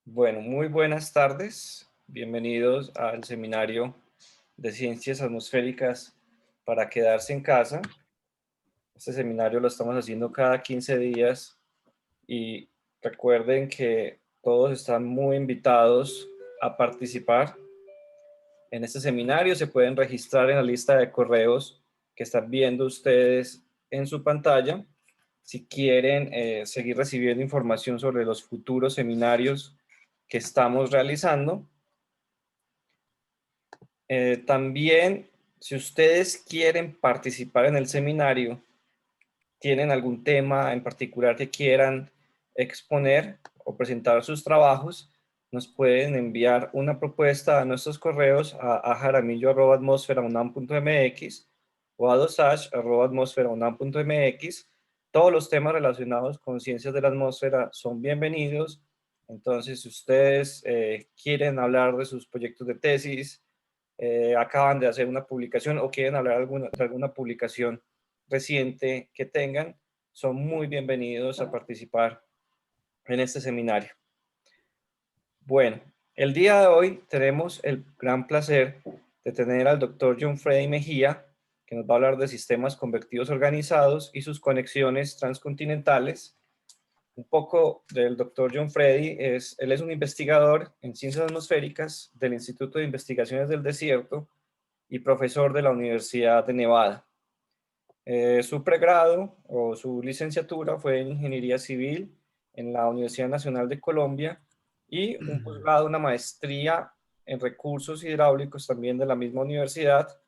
Bueno, muy buenas tardes. Bienvenidos al seminario de Ciencias Atmosféricas para quedarse en casa. Este seminario lo estamos haciendo cada 15 días y recuerden que todos están muy invitados a participar en este seminario. Se pueden registrar en la lista de correos que están viendo ustedes en su pantalla. Si quieren seguir recibiendo información sobre los futuros seminarios que estamos realizando. También, si ustedes quieren participar en el seminario, tienen algún tema en particular que quieran exponer o presentar sus trabajos, nos pueden enviar una propuesta a nuestros correos a jaramillo@atmosferaunam.mx o a dosage@atmosferaunam.mx. Todos los temas relacionados con ciencias de la atmósfera son bienvenidos. Entonces, si ustedes quieren hablar de sus proyectos de tesis, acaban de hacer una publicación o quieren hablar de alguna publicación reciente que tengan, son muy bienvenidos a participar en este seminario. Bueno, el día de hoy tenemos el gran placer de tener al doctor John Freddy Mejía, que nos va a hablar de sistemas convectivos organizados y sus conexiones transcontinentales. Un poco del doctor John Freddy, él es un investigador en ciencias atmosféricas del Instituto de Investigaciones del Desierto y profesor de la Universidad de Nevada. Su pregrado o su licenciatura fue en Ingeniería Civil en la Universidad Nacional de Colombia y un posgrado, una maestría en recursos hidráulicos también de la misma universidad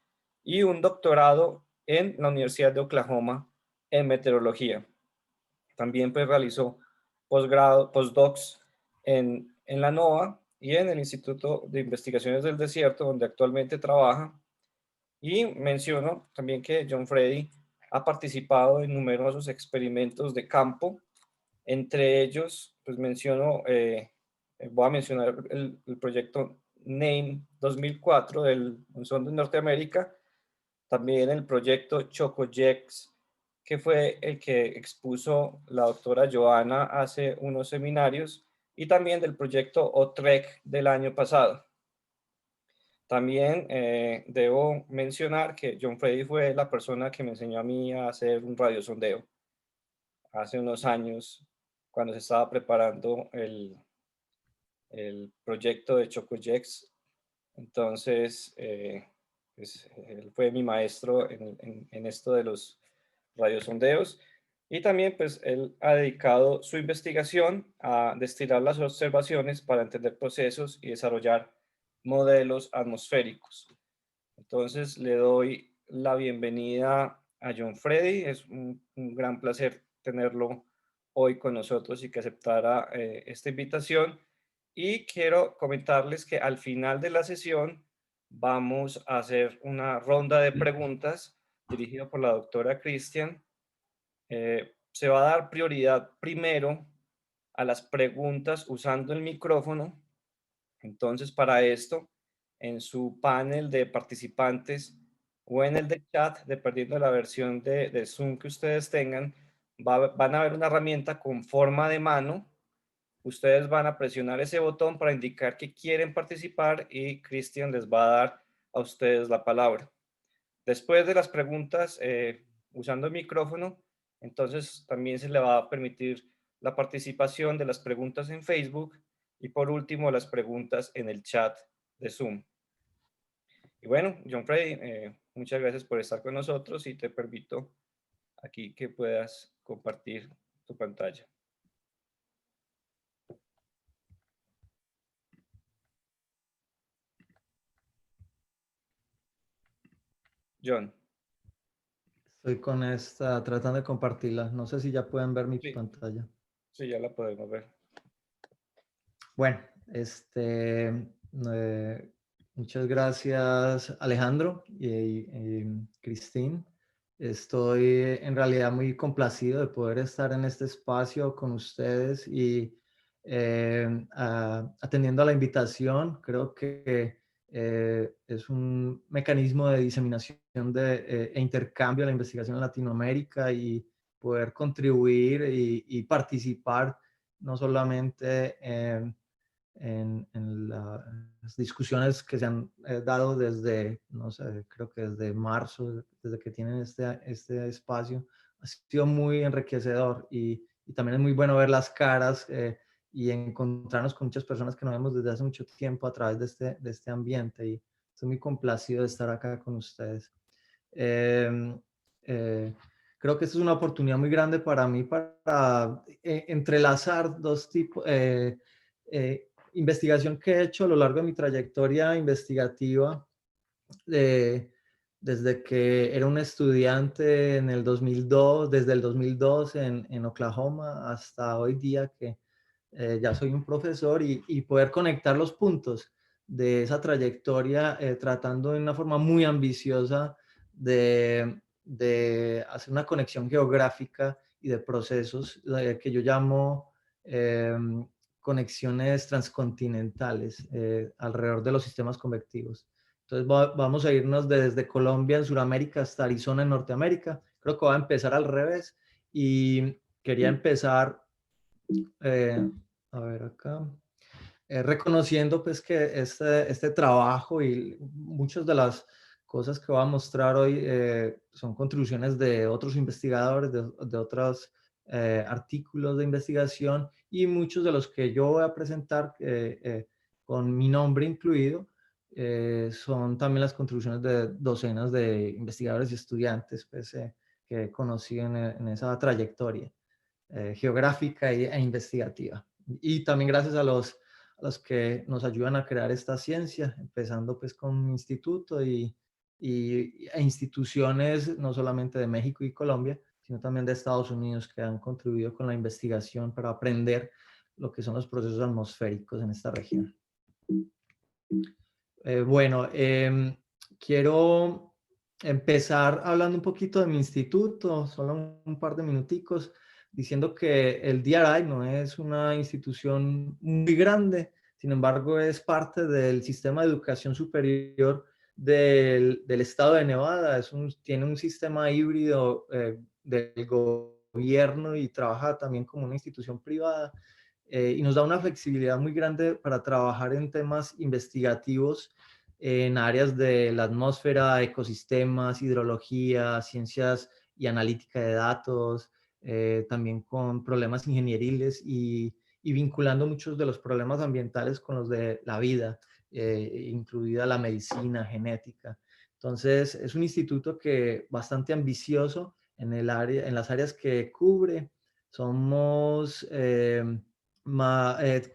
y un doctorado en la Universidad de Oklahoma en meteorología. También pues realizó postdocs en la NOAA y en el Instituto de Investigaciones del Desierto, donde actualmente trabaja. Y menciono también que John Freddy ha participado en numerosos experimentos de campo. Entre ellos, pues voy a mencionar el proyecto NAME 2004 del Monzón de Norteamérica, también el proyecto ChocoJex, que fue el que expuso la doctora Joana hace unos seminarios, y también del proyecto OTREC del año pasado. También debo mencionar que John Freddy fue la persona que me enseñó a mí a hacer un radiosondeo hace unos años, cuando se estaba preparando el proyecto de ChocoJex. Entonces, pues, él fue mi maestro en esto de los radiosondeos. Y también, pues, él ha dedicado su investigación a destilar las observaciones para entender procesos y desarrollar modelos atmosféricos. Entonces, le doy la bienvenida a John Freddy. Es un gran placer tenerlo hoy con nosotros y que aceptara esta invitación. Y quiero comentarles que al final de la sesión vamos a hacer una ronda de preguntas dirigida por la doctora Christian. Se va a dar prioridad primero a las preguntas usando el micrófono. Entonces, para esto, en su panel de participantes o en el de chat, dependiendo de la versión de Zoom que ustedes tengan, van a ver una herramienta con forma de mano. Ustedes van a presionar ese botón para indicar que quieren participar y Cristian les va a dar a ustedes la palabra. Después de las preguntas, usando el micrófono, entonces también se le va a permitir la participación de las preguntas en Facebook y por último las preguntas en el chat de Zoom. Y bueno, John Freddy, muchas gracias por estar con nosotros y te permito aquí que puedas compartir tu pantalla. John. Estoy con esta, tratando de compartirla. No sé si ya pueden ver mi Sí, pantalla. sí, ya la podemos ver. Bueno, muchas gracias Alejandro y Cristín. Estoy en realidad muy complacido de poder estar en este espacio con ustedes y atendiendo a la invitación. Creo que Es un mecanismo de diseminación e intercambio de la investigación en Latinoamérica y poder contribuir y participar no solamente en las discusiones que se han dado desde, no sé, creo que desde marzo, desde que tienen este espacio, ha sido muy enriquecedor y también es muy bueno ver las caras y encontrarnos con muchas personas que no vemos desde hace mucho tiempo a través de este ambiente y estoy muy complacido de estar acá con ustedes. Eh, eh, Creo que esta es una oportunidad muy grande para mí para entrelazar dos tipos, investigación que he hecho a lo largo de mi trayectoria investigativa, eh, desde que era un estudiante en el 2002, desde el 2002 en Oklahoma hasta hoy día que ya soy un profesor y poder conectar los puntos de esa trayectoria tratando de una forma muy ambiciosa de hacer una conexión geográfica y de procesos que yo llamo eh, conexiones transcontinentales alrededor de los sistemas convectivos. Entonces vamos a irnos desde Colombia en Sudamérica hasta Arizona en Norteamérica. Creo que va a empezar al revés y quería empezar, eh, a ver acá, reconociendo pues que este trabajo y muchas de las cosas que voy a mostrar hoy son contribuciones de otros investigadores, de otros artículos de investigación y muchos de los que yo voy a presentar con mi nombre incluido son también las contribuciones de docenas de investigadores y estudiantes pues, que conocí en esa trayectoria geográfica e investigativa. Y también gracias a los que nos ayudan a crear esta ciencia, empezando pues con mi instituto e instituciones no solamente de México y Colombia, sino también de Estados Unidos que han contribuido con la investigación para aprender lo que son los procesos atmosféricos en esta región. Bueno, quiero empezar hablando un poquito de mi instituto, solo un par de minuticos, diciendo que el DRI no es una institución muy grande, sin embargo es parte del sistema de educación superior del estado de Nevada. Tiene un sistema híbrido del gobierno y trabaja también como una institución privada y nos da una flexibilidad muy grande para trabajar en temas investigativos en áreas de la atmósfera, ecosistemas, hidrología, ciencias y analítica de datos, también con problemas ingenieriles y vinculando muchos de los problemas ambientales con los de la vida, incluida la medicina, genética. Entonces, es un instituto que bastante ambicioso en el área, en las áreas que cubre. Somos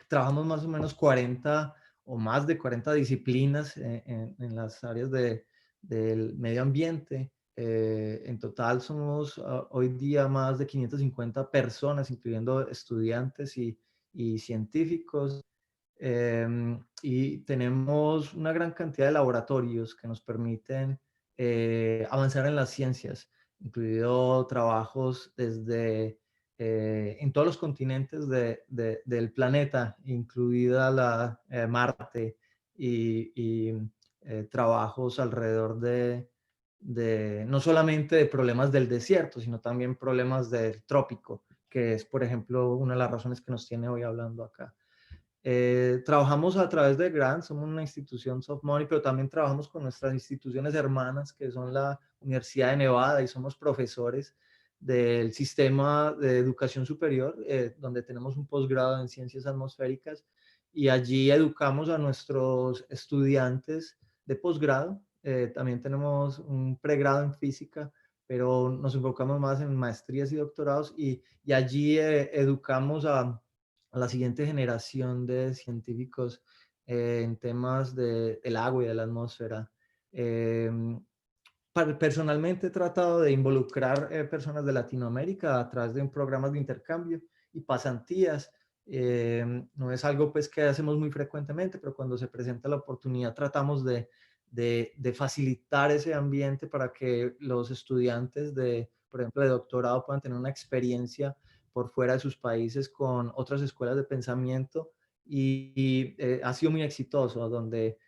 trabajamos más o menos 40 o más de 40 disciplinas en las áreas del medio ambiente. En total somos hoy día más de 550 personas, incluyendo estudiantes y científicos. Y tenemos una gran cantidad de laboratorios que nos permiten avanzar en las ciencias, incluido trabajos desde en todos los continentes del planeta, incluida Marte y trabajos alrededor no solamente de problemas del desierto, sino también problemas del trópico, que es, por ejemplo, una de las razones que nos tiene hoy hablando acá. Trabajamos a través de grants, somos una institución soft money, pero también trabajamos con nuestras instituciones hermanas, que son la Universidad de Nevada, y somos profesores del sistema de educación superior, donde tenemos un posgrado en ciencias atmosféricas, y allí educamos a nuestros estudiantes de posgrado. También tenemos un pregrado en física, pero nos enfocamos más en maestrías y doctorados, y allí educamos a la siguiente generación de científicos en temas del agua y de la atmósfera. Eh, Personalmente he tratado de involucrar personas de Latinoamérica a través de programas de intercambio y pasantías. No es algo pues que hacemos muy frecuentemente, pero cuando se presenta la oportunidad tratamos de facilitar ese ambiente para que los estudiantes por ejemplo, de doctorado puedan tener una experiencia por fuera de sus países con otras escuelas de pensamiento y ha sido muy exitoso, donde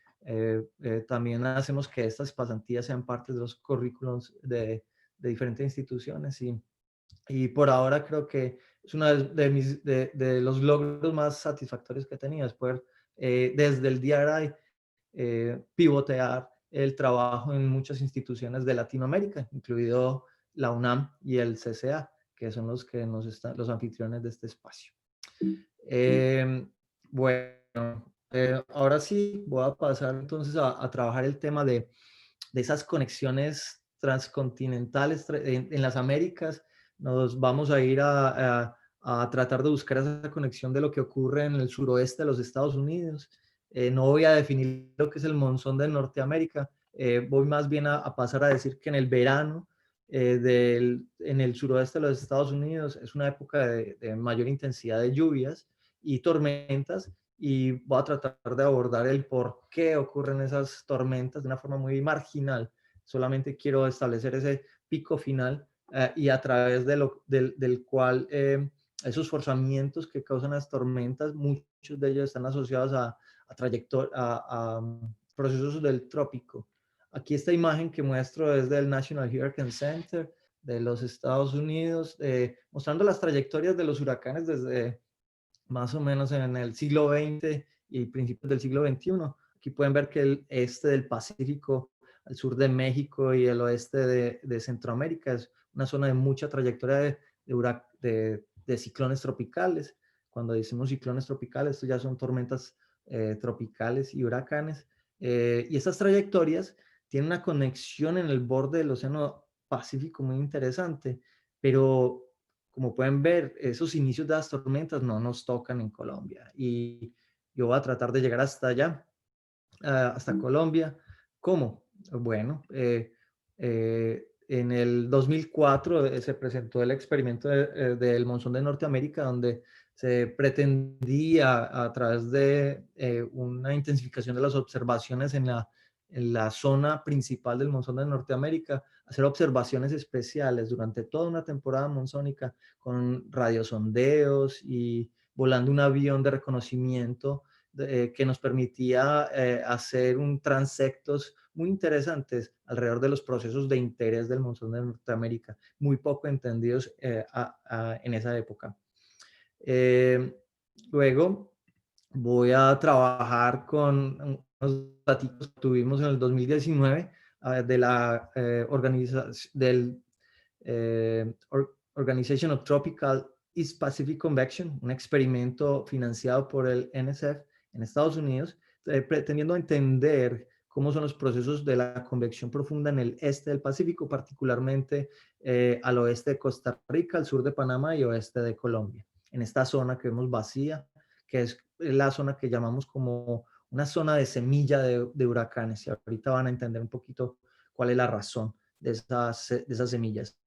También hacemos que estas pasantías sean parte de los currículums de diferentes instituciones y por ahora creo que es uno de los logros más satisfactorios que he tenido, es poder desde el DRI pivotear el trabajo en muchas instituciones de Latinoamérica, incluido la UNAM y el CCA, que son los que los anfitriones de este espacio. Bueno, ahora sí voy a pasar entonces a trabajar el tema de esas conexiones transcontinentales en las Américas. Nos vamos a ir a tratar de buscar esa conexión de lo que ocurre en el suroeste de los Estados Unidos. No voy a definir lo que es el monzón de Norteamérica, voy más bien a pasar a decir que en el verano en el suroeste de los Estados Unidos es una época de mayor intensidad de lluvias y tormentas, y voy a tratar de abordar el por qué ocurren esas tormentas de una forma muy marginal. Solamente quiero establecer ese pico final y a través del cual esos forzamientos que causan las tormentas, muchos de ellos están asociados a procesos del trópico. Aquí esta imagen que muestro es del National Hurricane Center de los Estados Unidos, mostrando las trayectorias de los huracanes desde más o menos en el siglo XX y principios del siglo XXI. Aquí pueden ver que el este del Pacífico, al sur de México y el oeste de Centroamérica es una zona de mucha trayectoria de ciclones tropicales. Cuando decimos ciclones tropicales, estos ya son tormentas tropicales y huracanes. Y estas trayectorias tienen una conexión en el borde del Océano Pacífico muy interesante, pero como pueden ver, esos inicios de las tormentas no nos tocan en Colombia y yo voy a tratar de llegar hasta allá, hasta Colombia. ¿Cómo? Bueno, en el 2004 se presentó el experimento del monzón de Norteamérica, donde se pretendía a través de una intensificación de las observaciones en la zona principal del monzón de Norteamérica, hacer observaciones especiales durante toda una temporada monzónica con radiosondeos y volando un avión de reconocimiento que nos permitía hacer un transectos muy interesantes alrededor de los procesos de interés del monzón de Norteamérica, muy poco entendidos en esa época. Luego voy a trabajar con unos datos que tuvimos en el 2019 de la del Organization of Tropical East Pacific Convection, un experimento financiado por el NSF en Estados Unidos, pretendiendo entender cómo son los procesos de la convección profunda en el este del Pacífico, particularmente al oeste de Costa Rica, al sur de Panamá y oeste de Colombia. En esta zona que vemos vacía, que es la zona que llamamos como una zona de semilla de huracanes. Y ahorita van a entender un poquito cuál es la razón de esas semillas.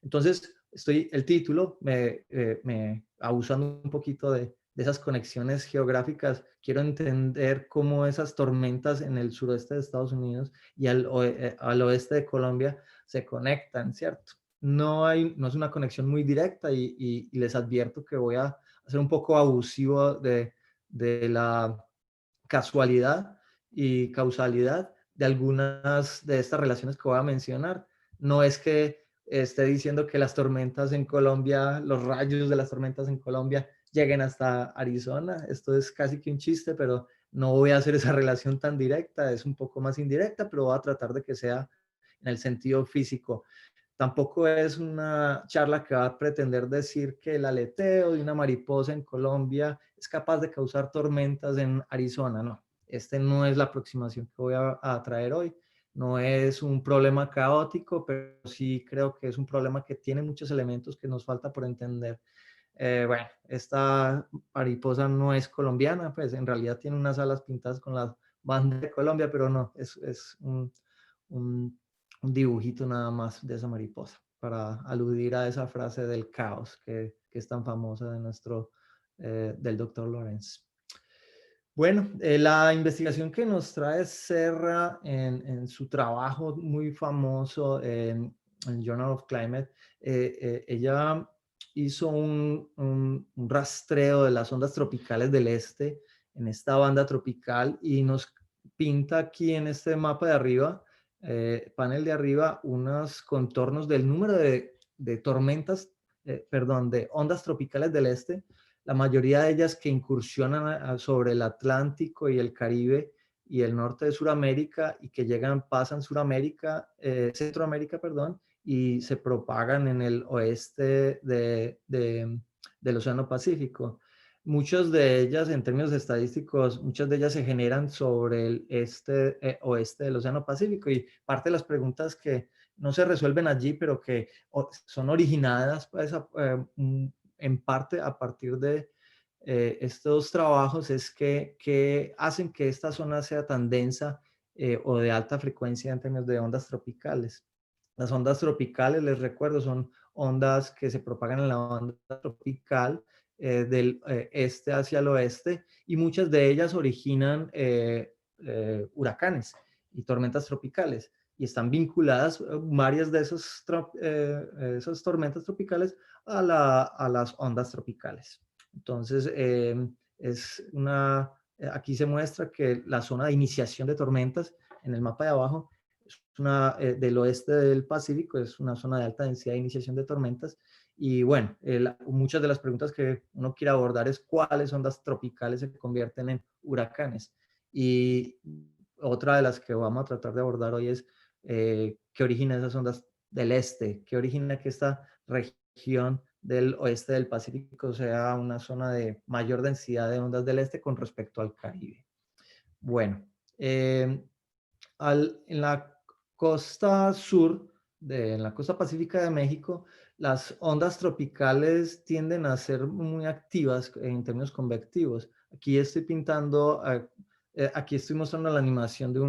Entonces, el título, abusando un poquito de esas conexiones geográficas, quiero entender cómo esas tormentas en el suroeste de Estados Unidos y al oeste de Colombia se conectan, ¿cierto? No es una conexión muy directa y les advierto que voy a ser un poco abusivo de la casualidad y causalidad de algunas de estas relaciones que voy a mencionar. No es que esté diciendo que las tormentas en Colombia, los rayos de las tormentas en Colombia lleguen hasta Arizona. Esto es casi que un chiste, pero no voy a hacer esa relación tan directa, es un poco más indirecta, pero voy a tratar de que sea en el sentido físico. Tampoco es una charla que va a pretender decir que el aleteo de una mariposa en Colombia es capaz de causar tormentas en Arizona. No, este no es la aproximación que voy a traer hoy. No es un problema caótico, pero sí creo que es un problema que tiene muchos elementos que nos falta por entender. Bueno, esta mariposa no es colombiana, pues en realidad tiene unas alas pintadas con la bandera de Colombia, pero no, es un dibujito nada más de esa mariposa, para aludir a esa frase del caos que es tan famosa del doctor Lorenz. Bueno, la investigación que nos trae Serra en su trabajo muy famoso en Journal of Climate, ella hizo un rastreo de las ondas tropicales del este en esta banda tropical y nos pinta aquí en este mapa de arriba, panel de arriba, unos contornos del número de tormentas, perdón, de ondas tropicales del este, la mayoría de ellas que incursionan sobre el Atlántico y el Caribe y el norte de Sudamérica y que llegan, pasan Sudamérica, Centroamérica, perdón, y se propagan en el oeste del Océano Pacífico. Muchas de ellas, en términos estadísticos, muchas de ellas se generan sobre el oeste del Océano Pacífico y parte de las preguntas que no se resuelven allí, pero que son originadas pues, en parte a partir de estos trabajos es que hacen que esta zona sea tan densa o de alta frecuencia en términos de ondas tropicales. Las ondas tropicales, les recuerdo, son ondas que se propagan en la onda tropical del este hacia el oeste y muchas de ellas originan huracanes y tormentas tropicales y están vinculadas varias de esas tormentas tropicales a las ondas tropicales. Entonces, aquí se muestra que la zona de iniciación de tormentas en el mapa de abajo es del oeste del Pacífico, es una zona de alta densidad de iniciación de tormentas. Y bueno, muchas de las preguntas que uno quiere abordar es cuáles ondas tropicales se convierten en huracanes. Y otra de las que vamos a tratar de abordar hoy es qué origina esas ondas del este, qué origina que esta región del oeste del Pacífico sea una zona de mayor densidad de ondas del este con respecto al Caribe. Bueno, en la costa sur, en la costa pacífica de México, las ondas tropicales tienden a ser muy activas en términos convectivos. Aquí estoy pintando, aquí estoy mostrando la animación de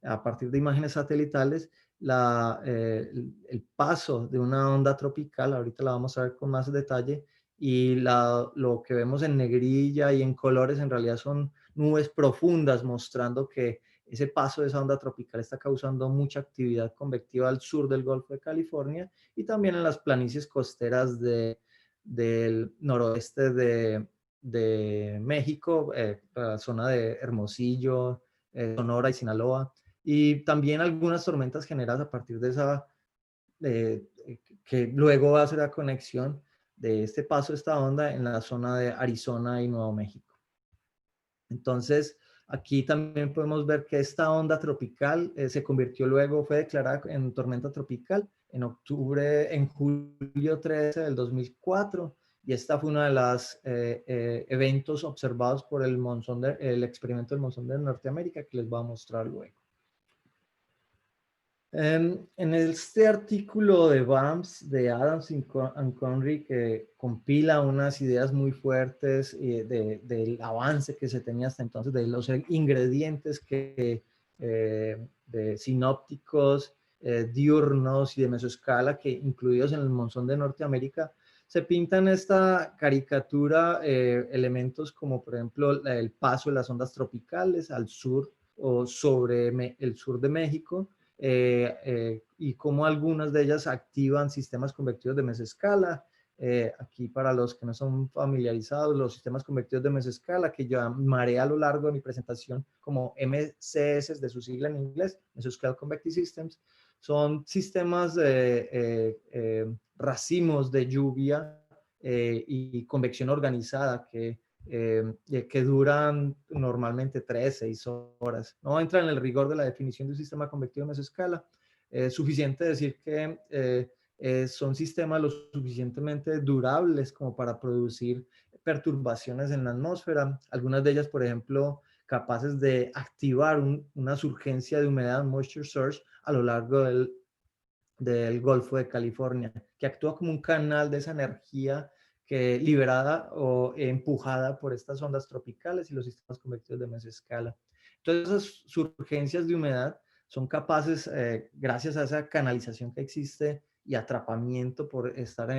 a partir de imágenes satelitales, el paso de una onda tropical, ahorita la vamos a ver con más detalle, y lo que vemos en negrilla y en colores en realidad son nubes profundas mostrando que ese paso de esa onda tropical está causando mucha actividad convectiva al sur del Golfo de California y también en las planicies costeras del noroeste de México, la zona de Hermosillo, Sonora y Sinaloa, y también algunas tormentas generadas a partir de esa, que luego va a ser la conexión de este paso, esta onda en la zona de Arizona y Nuevo México. Entonces, aquí también podemos ver que esta onda tropical se convirtió luego, fue declarada en tormenta tropical en julio 13 del 2004, y esta fue uno de los eventos observados por el experimento del monzón de Norteamérica que les voy a mostrar luego. En este artículo de BAMS, de Adams and Conry, que compila unas ideas muy fuertes del avance que se tenía hasta entonces, de los ingredientes de sinópticos, diurnos y de mesoescala, que incluidos en el monzón de Norteamérica, se pintan esta caricatura elementos como, por ejemplo, el paso de las ondas tropicales al sur o sobre el sur de México, y cómo algunas de ellas activan sistemas convectivos de mesescala. Aquí para los que no son familiarizados, los sistemas convectivos de mesescala, que yo llamaré a lo largo de mi presentación como MCS de su sigla en inglés, Mesoscale Convective Systems, son sistemas racimos de lluvia y convección organizada que duran normalmente 3, 6 horas. No entra en el rigor de la definición de un sistema convectivo de mesoscala. Es suficiente decir que son sistemas lo suficientemente durables como para producir perturbaciones en la atmósfera. Algunas de ellas, por ejemplo, capaces de activar una surgencia de humedad, moisture surge, a lo largo del Golfo de California, que actúa como un canal de esa energía liberada o empujada por estas ondas tropicales y los sistemas convectivos de mesoscala. Entonces, esas surgencias de humedad son capaces, gracias a esa canalización que existe y atrapamiento por estar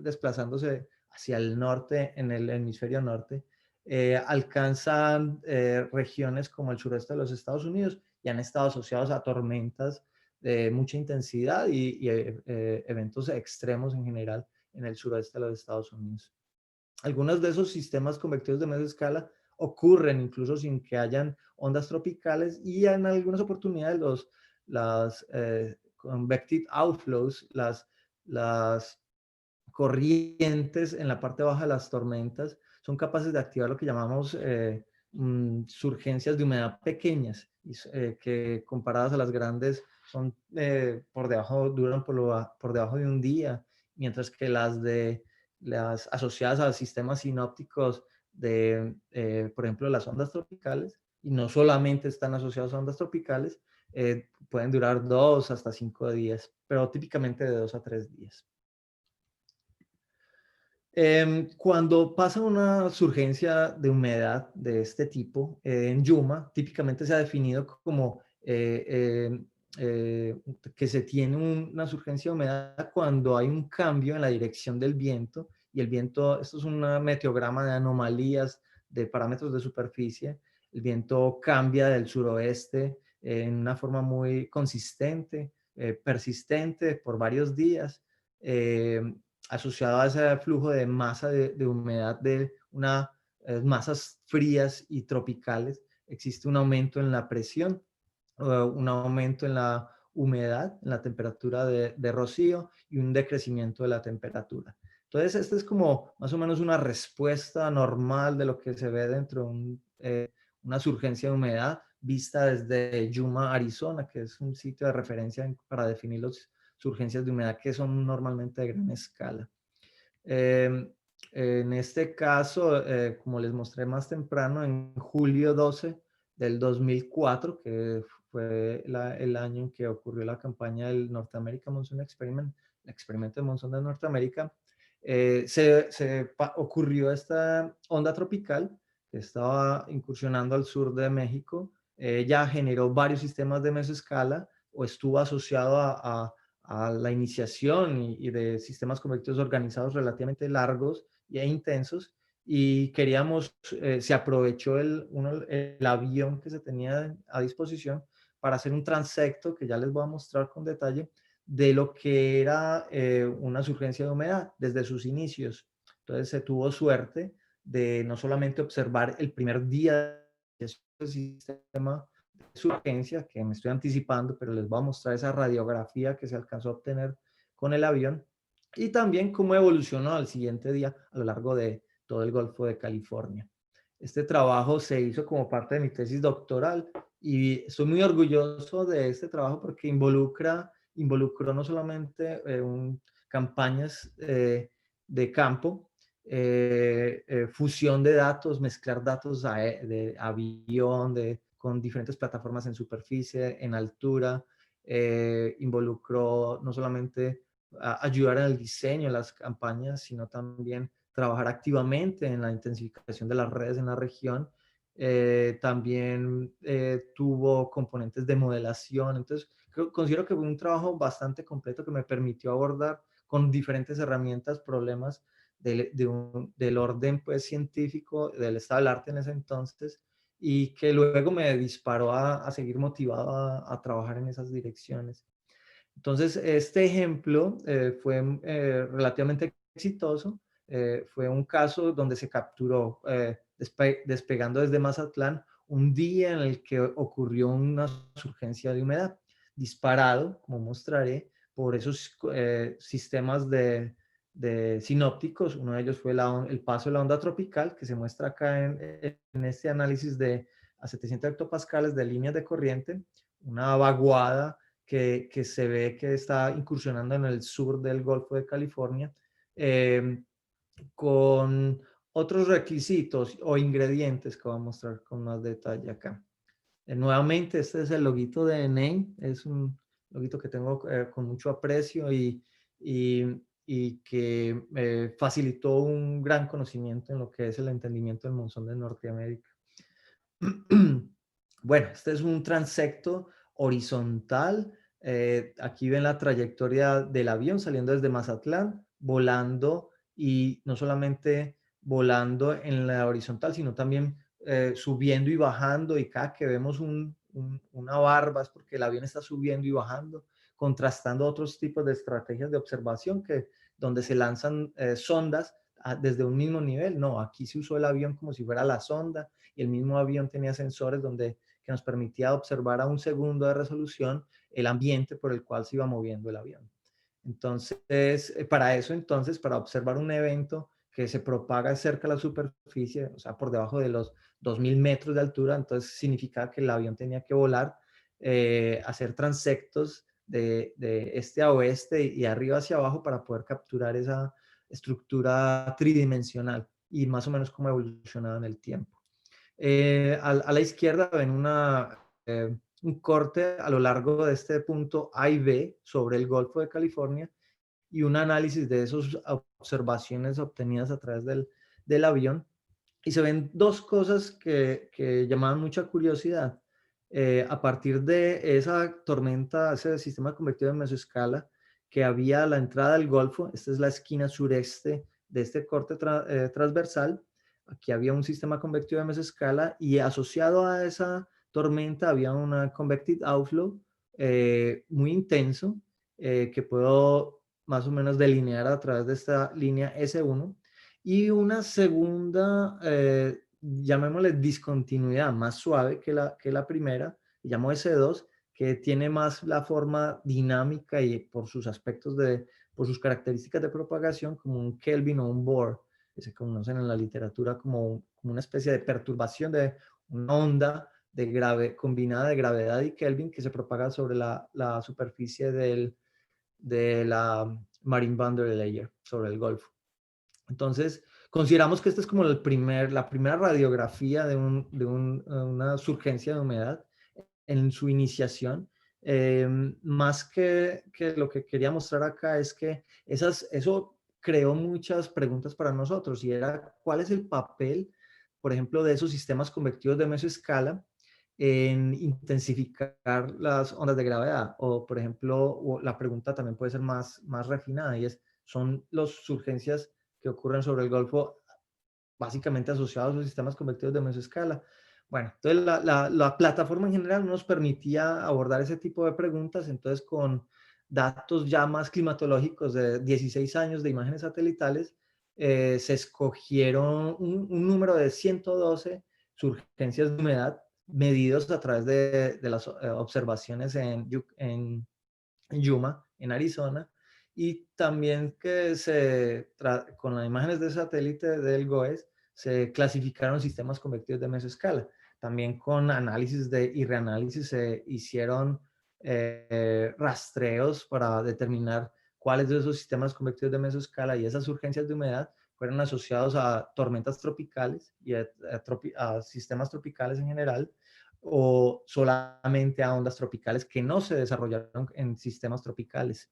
desplazándose hacia el norte, en el hemisferio norte, alcanzan regiones como el sureste de los Estados Unidos y han estado asociados a tormentas de mucha intensidad y eventos extremos en general en el suroeste de los Estados Unidos. Algunos de esos sistemas convectivos de mesoscala ocurren incluso sin que hayan ondas tropicales, y en algunas oportunidades las convective outflows, las corrientes en la parte baja de las tormentas son capaces de activar lo que llamamos surgencias de humedad pequeñas, que comparadas a las grandes son por debajo, duran por debajo de un día, mientras que las asociadas a sistemas sinópticos por ejemplo, las ondas tropicales, y no solamente están asociadas a ondas tropicales, pueden durar 2 hasta 5 días, pero típicamente de 2 a 3 días. Cuando pasa una surgencia de humedad de este tipo, en Yuma, típicamente se ha definido como que se tiene una surgencia de humedad cuando hay un cambio en la dirección del viento, y el viento, esto es un meteograma de anomalías de parámetros de superficie. El viento cambia del suroeste en una forma muy consistente, persistente por varios días. Eh, Asociado a ese flujo de masa de humedad de unas masas frías y tropicales, existe un aumento en la presión, un aumento en la humedad, en la temperatura de rocío, y un decrecimiento de la temperatura. Entonces, esta es como más o menos una respuesta normal de lo que se ve dentro de una surgencia de humedad vista desde Yuma, Arizona, que es un sitio de referencia para definir las surgencias de humedad que son normalmente de gran escala. Eh, en este caso, como les mostré más temprano, en julio 12 del 2004, que fue el año en que ocurrió la campaña del North America Monsoon Experiment, el experimento de monzón de Norteamérica, ocurrió esta onda tropical que estaba incursionando al sur de México. Ya generó varios sistemas de mesoescala, o estuvo asociado a la iniciación y de sistemas convectivos organizados relativamente largos e intensos, y queríamos, se aprovechó el avión que se tenía a disposición para hacer un transecto, que ya les voy a mostrar con detalle, de lo que era una surgencia de humedad desde sus inicios. Entonces se tuvo suerte de no solamente observar el primer día del sistema de urgencia, que me estoy anticipando, pero les voy a mostrar esa radiografía que se alcanzó a obtener con el avión, y también cómo evolucionó al siguiente día a lo largo de todo el Golfo de California. Este trabajo se hizo como parte de mi tesis doctoral, y estoy muy orgulloso de este trabajo porque involucró no solamente campañas de campo, fusión de datos, mezclar datos de avión, con diferentes plataformas en superficie, en altura. Involucró no solamente ayudar en el diseño de las campañas, sino también trabajar activamente en la intensificación de las redes en la región. También tuvo componentes de modelación. Entonces, considero que fue un trabajo bastante completo que me permitió abordar con diferentes herramientas problemas del orden pues, científico, del estado del arte en ese entonces, y que luego me disparó a seguir motivado a trabajar en esas direcciones. Entonces, este ejemplo fue relativamente exitoso. Fue un caso donde se capturó, despegando desde Mazatlán, un día en el que ocurrió una surgencia de humedad, disparado, como mostraré, por esos sistemas de sinópticos. Uno de ellos fue el paso de la onda tropical, que se muestra acá en este análisis a 700 hectopascales de líneas de corriente, una vaguada que se ve que está incursionando en el sur del Golfo de California, con otros requisitos o ingredientes que voy a mostrar con más detalle acá. Nuevamente, este es el loguito de NAME, es un loguito que tengo con mucho aprecio, y que facilitó un gran conocimiento en lo que es el entendimiento del monzón de Norteamérica. Bueno, este es un transecto horizontal. Aquí ven la trayectoria del avión saliendo desde Mazatlán, volando, y no solamente volando en la horizontal, sino también subiendo y bajando, y cada que vemos una barba es porque el avión está subiendo y bajando, contrastando otros tipos de estrategias de observación donde se lanzan sondas desde un mismo nivel. No, aquí se usó el avión como si fuera la sonda y el mismo avión tenía sensores que nos permitía observar a un segundo de resolución el ambiente por el cual se iba moviendo el avión. Entonces, para eso, entonces, para observar un evento que se propaga cerca de la superficie, o sea, por debajo de los 2000 metros de altura, entonces significaba que el avión tenía que volar, hacer transectos de este a oeste y arriba hacia abajo para poder capturar esa estructura tridimensional y más o menos cómo ha evolucionado en el tiempo. A la izquierda ven un corte a lo largo de este punto A y B sobre el Golfo de California y un análisis de esas observaciones obtenidas a través del avión. Y se ven dos cosas que llamaban mucha curiosidad. A partir de esa tormenta, ese sistema convertido en mesoescala que había a la entrada del Golfo, esta es la esquina sureste de este corte transversal, aquí había un sistema convectivo de mesoescala y asociado a esa tormenta había una convective outflow muy intenso que puedo más o menos delinear a través de esta línea S1 y una segunda, llamémosle discontinuidad más suave que la primera, llamo S2, que tiene más la forma dinámica y por sus aspectos por sus características de propagación como un Kelvin o un Bohr, que se conocen en la literatura como una especie de perturbación de una onda combinada de gravedad y Kelvin que se propaga sobre la superficie de la Marine Boundary Layer, sobre el Golfo. Entonces, consideramos que esta es como la primera radiografía de una surgencia de humedad en su iniciación. Más que lo que quería mostrar acá es que eso creó muchas preguntas para nosotros y era cuál es el papel, por ejemplo, de esos sistemas convectivos de mesoescala en intensificar las ondas de gravedad. O, por ejemplo, la pregunta también puede ser más refinada y ¿son las surgencias que ocurren sobre el Golfo básicamente asociados a los sistemas convectivos de mesoescala? Bueno, entonces la plataforma en general nos permitía abordar ese tipo de preguntas, entonces con datos ya más climatológicos de 16 años de imágenes satelitales, se escogieron un número de 112 surgencias de humedad medidos a través de las observaciones en Yuma, en Arizona, y también con las imágenes de satélite del GOES se clasificaron sistemas convectivos de mesoescala. También con análisis y reanálisis se hicieron rastreos para determinar cuáles de esos sistemas convectivos de mesoescala y esas urgencias de humedad fueron asociados a tormentas tropicales y a sistemas tropicales en general, o solamente a ondas tropicales que no se desarrollaron en sistemas tropicales.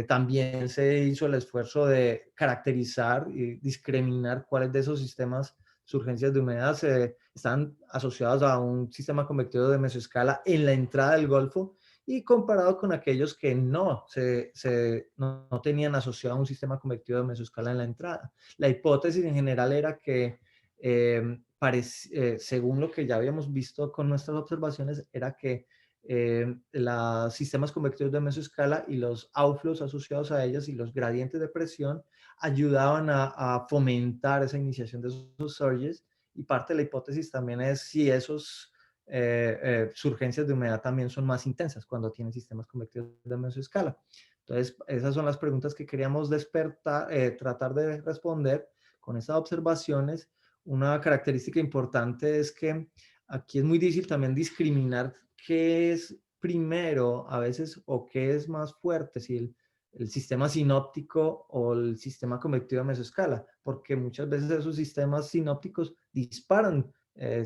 También se hizo el esfuerzo de caracterizar y discriminar cuáles de esos sistemas surgencias de humedad están asociados a un sistema convectivo de mesoescala en la entrada del Golfo y comparado con aquellos que no tenían asociado a un sistema convectivo de mesoescala en la entrada. La hipótesis en general era que según lo que ya habíamos visto con nuestras observaciones, era que los sistemas convectivos de mesoescala y los outflows asociados a ellas y los gradientes de presión ayudaban a fomentar esa iniciación de esos surges, y parte de la hipótesis también es si esos surgencias de humedad también son más intensas cuando tienen sistemas convectivos de mesoescala. Entonces, esas son las preguntas que queríamos tratar de responder con estas observaciones. Una característica importante es que aquí es muy difícil también discriminar qué es primero a veces o qué es más fuerte, si el sistema sinóptico o el sistema convectivo de mesoescala, porque muchas veces esos sistemas sinópticos disparan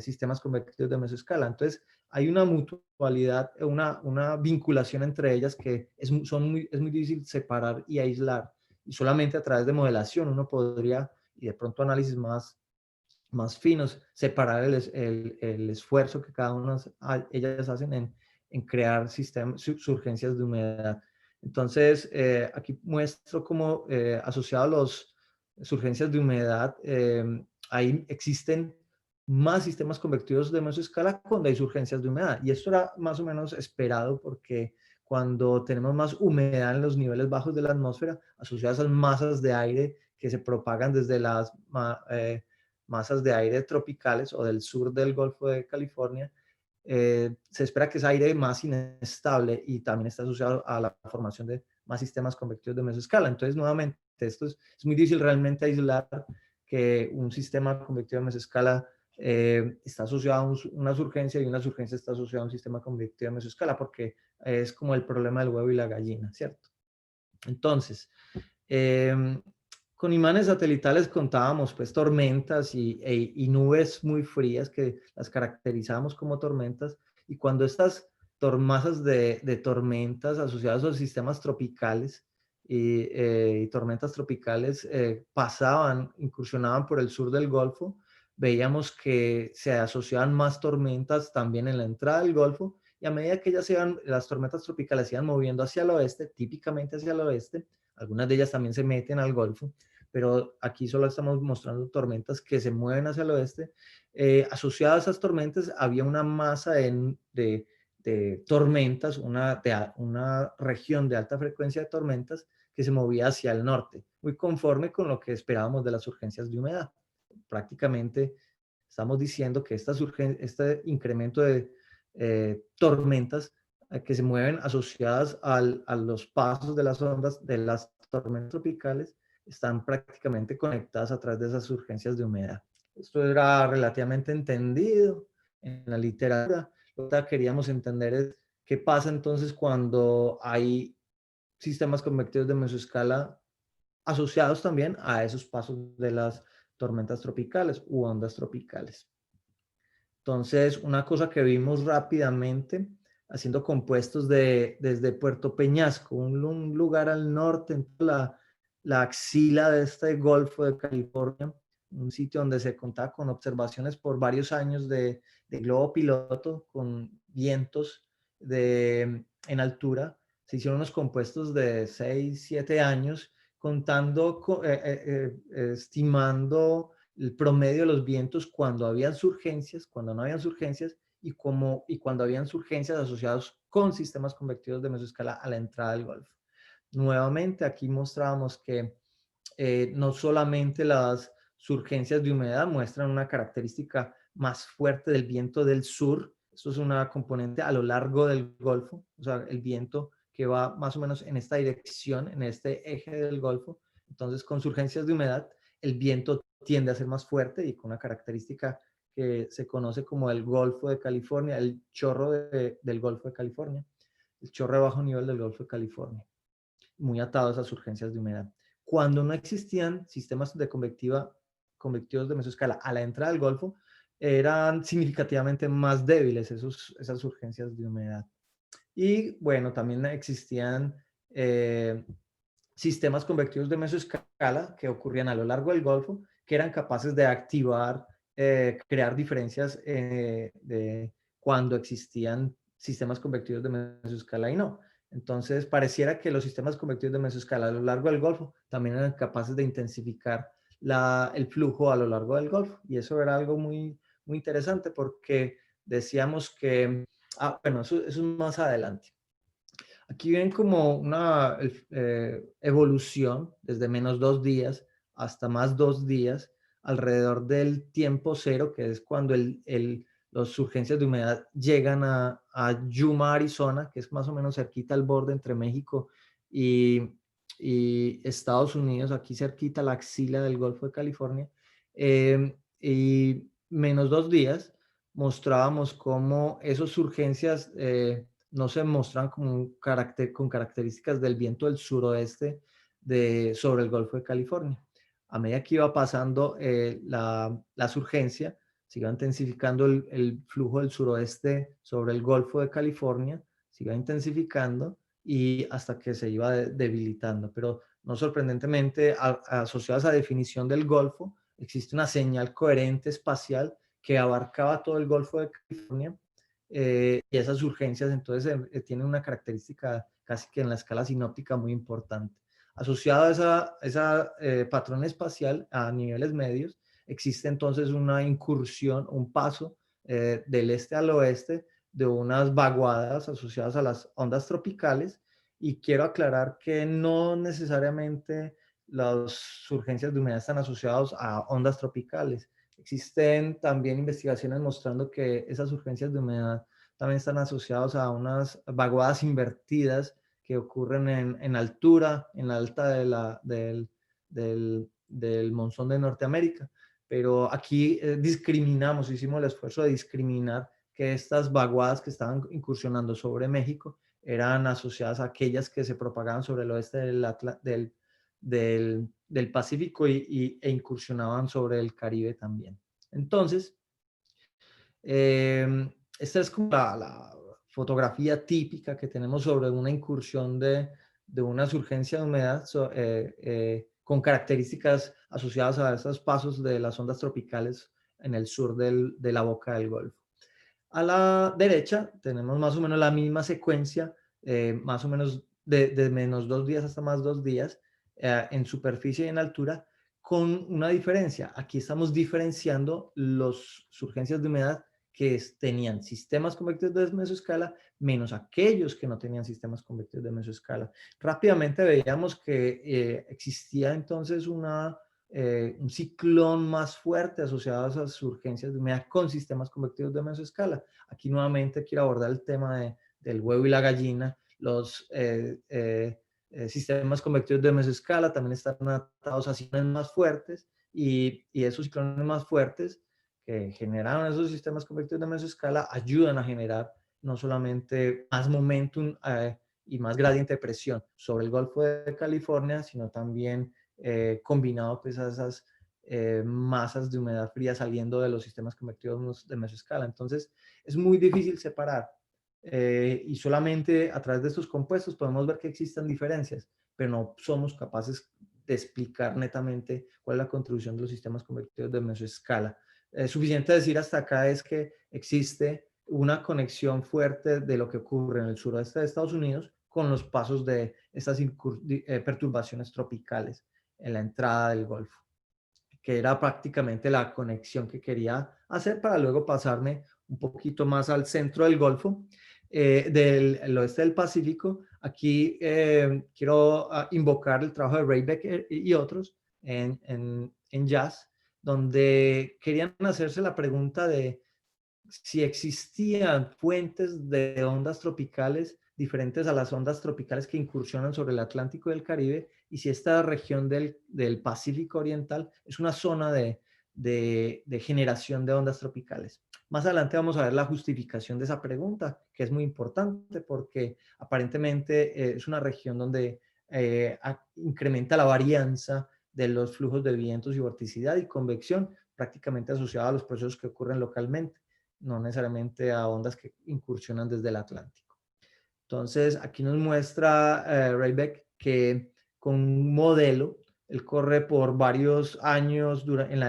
sistemas convectivos de mesoescala. Entonces, hay una mutualidad, una vinculación entre ellas que es muy difícil separar y aislar. Y solamente a través de modelación uno podría, y de pronto análisis más finos, separar el esfuerzo que cada una ellas hacen en crear surgencias de humedad. Entonces, aquí muestro cómo asociado a las surgencias de humedad, ahí existen más sistemas convectivos de mesoescala cuando hay surgencias de humedad. Y esto era más o menos esperado porque cuando tenemos más humedad en los niveles bajos de la atmósfera, asociadas a masas de aire que se propagan desde las masas de aire tropicales o del sur del Golfo de California. Se espera que es aire más inestable y también está asociado a la formación de más sistemas convectivos de mesoescala. Entonces, nuevamente, esto es muy difícil realmente aislar que un sistema convectivo de mesoescala está asociado a una surgencia y una surgencia está asociada a un sistema convectivo de mesoescala, porque es como el problema del huevo y la gallina, ¿cierto? Entonces, con imanes satelitales contábamos pues tormentas y nubes muy frías que las caracterizábamos como tormentas, y cuando estas masas de tormentas asociadas a los sistemas tropicales y tormentas tropicales pasaban, incursionaban por el sur del Golfo, veíamos que se asociaban más tormentas también en la entrada del Golfo, y a medida que las tormentas tropicales se iban moviendo hacia el oeste, típicamente hacia el oeste, algunas de ellas también se meten al Golfo, pero aquí solo estamos mostrando tormentas que se mueven hacia el oeste. Asociadas a esas tormentas había una masa de tormentas, una región de alta frecuencia de tormentas que se movía hacia el norte, muy conforme con lo que esperábamos de las urgencias de humedad. Prácticamente estamos diciendo que este incremento de tormentas que se mueven asociadas a los pasos de las ondas de las tormentas tropicales están prácticamente conectadas a través de esas urgencias de humedad. Esto era relativamente entendido en la literatura. Lo que queríamos entender es qué pasa entonces cuando hay sistemas convectivos de mesoescala asociados también a esos pasos de las tormentas tropicales u ondas tropicales. Entonces, una cosa que vimos rápidamente, haciendo compuestos desde Puerto Peñasco, un lugar al norte, en la axila de este Golfo de California, un sitio donde se contaba con observaciones por varios años de globo piloto, con vientos en altura. Se hicieron unos compuestos de 6, 7 años, estimando el promedio de los vientos cuando habían surgencias, cuando no habían surgencias y cuando habían surgencias asociados con sistemas convectivos de mesoescala a la entrada del Golfo. Nuevamente, aquí mostrábamos que no solamente las surgencias de humedad muestran una característica más fuerte del viento del sur, esto es una componente a lo largo del Golfo, o sea, el viento que va más o menos en esta dirección, en este eje del Golfo. Entonces, con surgencias de humedad, el viento tiende a ser más fuerte y con una característica que se conoce como el Golfo de California, el chorro del Golfo de California, el chorro de bajo nivel del Golfo de California, muy atado a esas urgencias de humedad. Cuando no existían sistemas de convectivos de mesoescala a la entrada del Golfo, eran significativamente más débiles esas urgencias de humedad. Y bueno, también existían sistemas convectivos de mesoescala que ocurrían a lo largo del Golfo, que eran capaces de activar, crear diferencias de cuando existían sistemas convectivos de mesoescala y no. Entonces, pareciera que los sistemas convectivos de mesoescala a lo largo del Golfo también eran capaces de intensificar el flujo a lo largo del Golfo. Y eso era algo muy, muy interesante porque decíamos que, bueno, eso es más adelante. Aquí ven como una evolución desde -2 días hasta +2 días alrededor del tiempo cero, que es cuando las urgencias de humedad llegan a Yuma, Arizona, que es más o menos cerquita al borde entre México y, y Estados Unidos, aquí cerquita la axila del Golfo de California. Y -2 días mostrábamos cómo esas urgencias no se mostran con características del viento del suroeste sobre el Golfo de California. A medida que iba pasando la surgencia, se iba intensificando el flujo del suroeste sobre el Golfo de California, se iba intensificando y hasta que se iba debilitando. Pero no sorprendentemente, asociada a esa definición del Golfo, existe una señal coherente espacial que abarcaba todo el Golfo de California. Y esas urgencias entonces tienen una característica casi que en la escala sinóptica muy importante. Asociado a ese patrón espacial a niveles medios, existe entonces una incursión, un paso del este al oeste de unas vaguadas asociadas a las ondas tropicales. Y quiero aclarar que no necesariamente las surgencias de humedad están asociadas a ondas tropicales. Existen también investigaciones mostrando que esas urgencias de humedad también están asociadas a unas vaguadas invertidas que ocurren en altura, en la alta del monzón de Norteamérica. Pero aquí discriminamos, hicimos el esfuerzo de discriminar que estas vaguadas que estaban incursionando sobre México eran asociadas a aquellas que se propagaban sobre el oeste del Pacífico e incursionaban sobre el Caribe también. Entonces, esta es como la fotografía típica que tenemos sobre una incursión de una surgencia de humedad con características asociadas a esos pasos de las ondas tropicales en el sur de la boca del Golfo. A la derecha tenemos más o menos la misma secuencia, más o menos de menos 2 días hasta más 2 días, en superficie y en altura, con una diferencia. Aquí estamos diferenciando las surgencias de humedad que tenían sistemas convectivos de mesoescala menos aquellos que no tenían sistemas convectivos de mesoescala. Rápidamente veíamos que existía entonces un ciclón más fuerte asociado a esas urgencias de humedad con sistemas convectivos de mesoescala. Aquí nuevamente quiero abordar el tema del huevo y la gallina. Los sistemas convectivos de mesoescala también están adaptados a ciclones más fuertes y esos ciclones más fuertes que generaron esos sistemas convectivos de mesoescala ayudan a generar no solamente más momentum y más gradiente de presión sobre el Golfo de California, sino también combinado pues a esas masas de humedad fría saliendo de los sistemas convectivos de mesoescala. Entonces, es muy difícil separar y solamente a través de estos compuestos podemos ver que existen diferencias, pero no somos capaces de explicar netamente cuál es la contribución de los sistemas convectivos de mesoescala. Suficiente decir hasta acá es que existe una conexión fuerte de lo que ocurre en el suroeste de Estados Unidos con los pasos de estas perturbaciones tropicales en la entrada del Golfo, que era prácticamente la conexión que quería hacer para luego pasarme un poquito más al centro del Golfo, del oeste del Pacífico. Aquí quiero invocar el trabajo de Ray Becker y otros en Jazz, donde querían hacerse la pregunta de si existían fuentes de ondas tropicales diferentes a las ondas tropicales que incursionan sobre el Atlántico y el Caribe, y si esta región del Pacífico Oriental es una zona de generación de ondas tropicales. Más adelante vamos a ver la justificación de esa pregunta, que es muy importante porque aparentemente es una región donde incrementa la varianza de los flujos de vientos y vorticidad y convección, prácticamente asociada a los procesos que ocurren localmente, no necesariamente a ondas que incursionan desde el Atlántico. Entonces, aquí nos muestra Raybeck que con un modelo, él corre por varios años en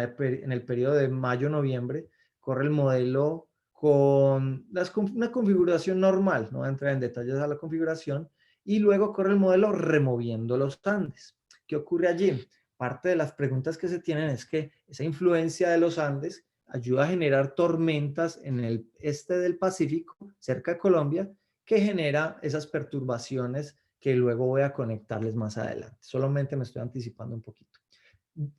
el periodo de mayo-noviembre, corre el modelo con una configuración normal, no voy a entrar en detalles a la configuración, y luego corre el modelo removiendo los Andes. ¿Qué ocurre allí? Parte de las preguntas que se tienen es que esa influencia de los Andes ayuda a generar tormentas en el este del Pacífico, cerca de Colombia, que genera esas perturbaciones que luego voy a conectarles más adelante. Solamente me estoy anticipando un poquito.